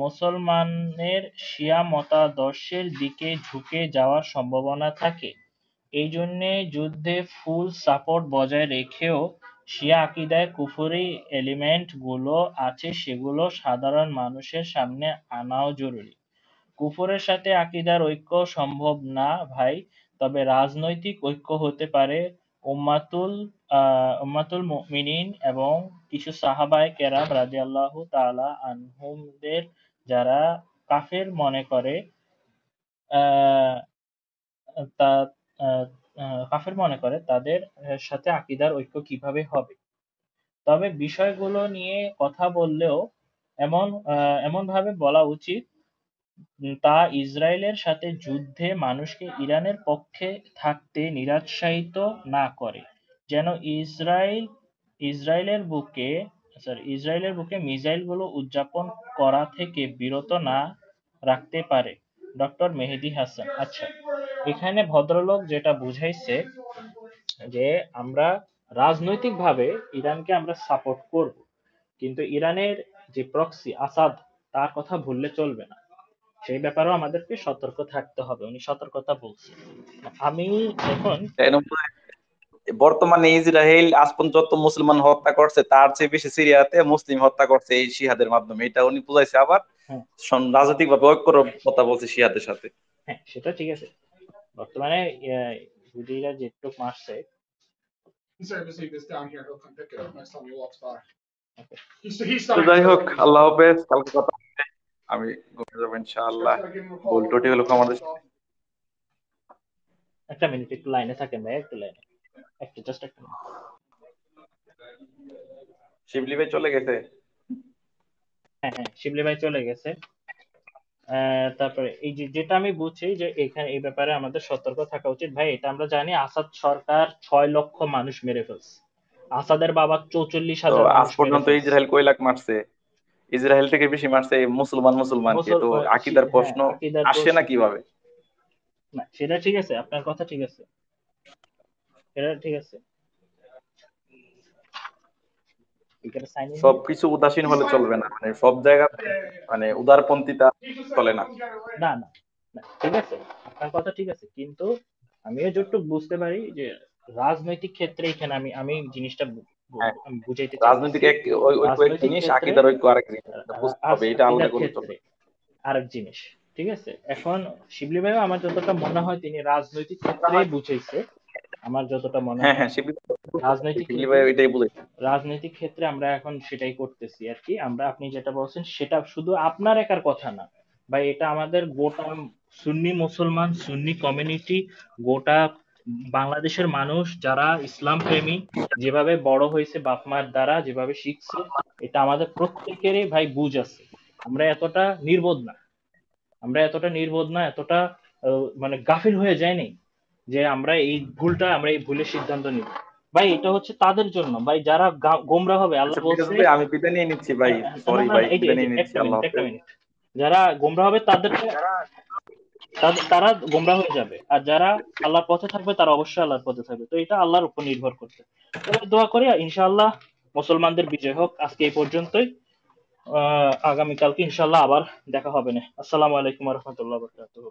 মুসলমানের শিয়া মতাদর্শের দিকে ঝুঁকে যাওয়ার সম্ভাবনা থাকে। এই জন্যে যুদ্ধে ফুল সাপোর্ট বজায় রেখেও শিয়া আকীদায় কুফরি এলিমেন্ট গুলো আছে, সেগুলো সাধারণ মানুষের সামনে আনাও জরুরি। কুফরের সাথে আকীদার ঐক্য সম্ভব না ভাই, তবে রাজনৈতিক ঐক্য হতে পারে। উম্মাতুল মুমিনিন এবং কিছু সাহাবায়ে কেরাম রাদিয়াল্লাহু তাআলা আনহুমদের যারা কাফের মনে করে তাদের সাথে আকীদার ঐক্য কিভাবে হবে। তবে বিষয়গুলো নিয়ে কথা বললেও এমন ভাবে বলা উচিত তা ইসরায়েলের সাথে যুদ্ধে মানুষকে ইরানের পক্ষে থাকতে নিরুৎসাহিত না করে, যেন ইসরায়েলের বুকে মিসাইলগুলো উৎক্ষেপণ করা থেকে বিরত না রাখতে পারে। ডক্টর মেহেদী হাসান। আচ্ছা, এখানে ভদ্রলোক যেটা বুঝাইছে যে আমরা রাজনৈতিকভাবে ইরানকে আমরা সাপোর্ট করব, কিন্তু ইরানের যে প্রক্সি আসাদ, তার কথা ভুললে চলবে না। সেই ব্যাপারেও আমাদেরকে সতর্ক থাকতে হবে। উনি সতর্কতা বলছেন। আমি এখন বর্তমানে ইসরায়েল আজ পর্যন্ত যত মুসলমান হত্যা করছে তার চেয়ে বেশি সিরিয়াতে মুসলিম হত্যা করছে এই শিহাদের মাধ্যমে, এটা উনি বুঝাইছে। আবার রাজনৈতিক ভাবে ঐক্যর কথা বলছে শিহাদের সাথে। হ্যাঁ, সেটা ঠিক আছে। বর্তমানে ইহুদিরা যেটুক মারছে, যাই হোক, আল্লাহ হাফেজ। কালকে কথা হবে, আমি ঘুমিয়ে যাবো ইনশাআল্লাহ। ভুল ত্রুটি হলো আমাদের। একটা মিনিট একটু লাইনে থাকেন ভাই, একটু লাইনে, জাস্ট একটা মিনিট। শিবলি ভাই চলে গেছে? হ্যাঁ, শিবলি ভাই চলে গেছে। তারপরে এই যেটা আমি বুঝছি যে এখানে এই ব্যাপারে আমাদের সতর্ক থাকা উচিত ভাই। এটা আমরা জানি আসাদ সরকার 6 লক্ষ মানুষ মেরে ফেলছে। আসাদের বাবা 44,000 আজ মানুষ মেরে পর্যন্ত ফেলছে। ইসরায়েল কয় লাখ মারছে? ইসরায়েল থেকে বেশি মারছে মুসলমানকে। তো আকীদার প্রশ্ন আসে না কিভাবে? না, সেটা ঠিক আছে, আপনার কথা ঠিক আছে, এটা ঠিক আছে। সবকিছু উদাসীন হলে চলবে না, মানে সব জায়গাতে মানে উদারপন্থীতা চলে না। না, ঠিক আছে, আপনার কথা ঠিক আছে, কিন্তু আমিও যতটুকু বুঝতে পারি যে রাজনৈতিক ক্ষেত্রে এখানে আমি জিনিসটা বুঝাইতে চাই। রাজনৈতিক এক জিনিস, আকীদার ঐক্য আরেক জিনিস, বুঝতে হবে। এটা আলাদা করে চলবে, আরেক জিনিস। ঠিক আছে, এখন শিবলি ভাইও আমার যতটা মনে হয় তিনি রাজনৈতিক ক্ষেত্রেই বুঝাইছে। আমার যতটা মনে হয় রাজনৈতিক ক্ষেত্রে আমরা এখন সেটাই করতেছি আর কি। আপনি যেটা বলছেন সেটা শুধু আপনার একার কথা না ভাই, এটা আমাদের গোটা সুন্নি মুসলমান, সুন্নি কমিউনিটি, গোটা বাংলাদেশের মানুষ যারা ইসলাম প্রেমী, যেভাবে বড় হয়েছে বাপ মার দ্বারা, যেভাবে শিখছে, এটা আমাদের প্রত্যেকেরই ভাই বুঝ আছে। আমরা এতটা নির্বোধ না, এতটা মানে গাফিল হয়ে যায়নি যে আমরা এই ভুলের সিদ্ধান্ত নিব। ভাই এটা হচ্ছে তাদের জন্য ভাই, যারা গোমরা হবে। আল্লাহ বলছে, আমি বিদায় নিয়ে নিচ্ছি ভাই, সরি ভাই, বিদায় নিয়ে নিচ্ছি। আল্লাহ হাফেজ। যারা গোমরা হবে তারা গোমরা হয়ে যাবে, আর যারা আল্লাহর পথে থাকবে তারা অবশ্যই আল্লাহর পথে থাকবে। তো এটা আল্লাহর উপর নির্ভর করছে। তবে দোয়া করি ইনশাআল্লাহ মুসলমানদের বিজয় হোক। আজকে এই পর্যন্তই। আগামীকালকে ইনশাআল্লাহ আবার দেখা হবে না। আসসালামু আলাইকুম ওয়া রাহমাতুল্লাহি ওয়া বারাকাতুহু।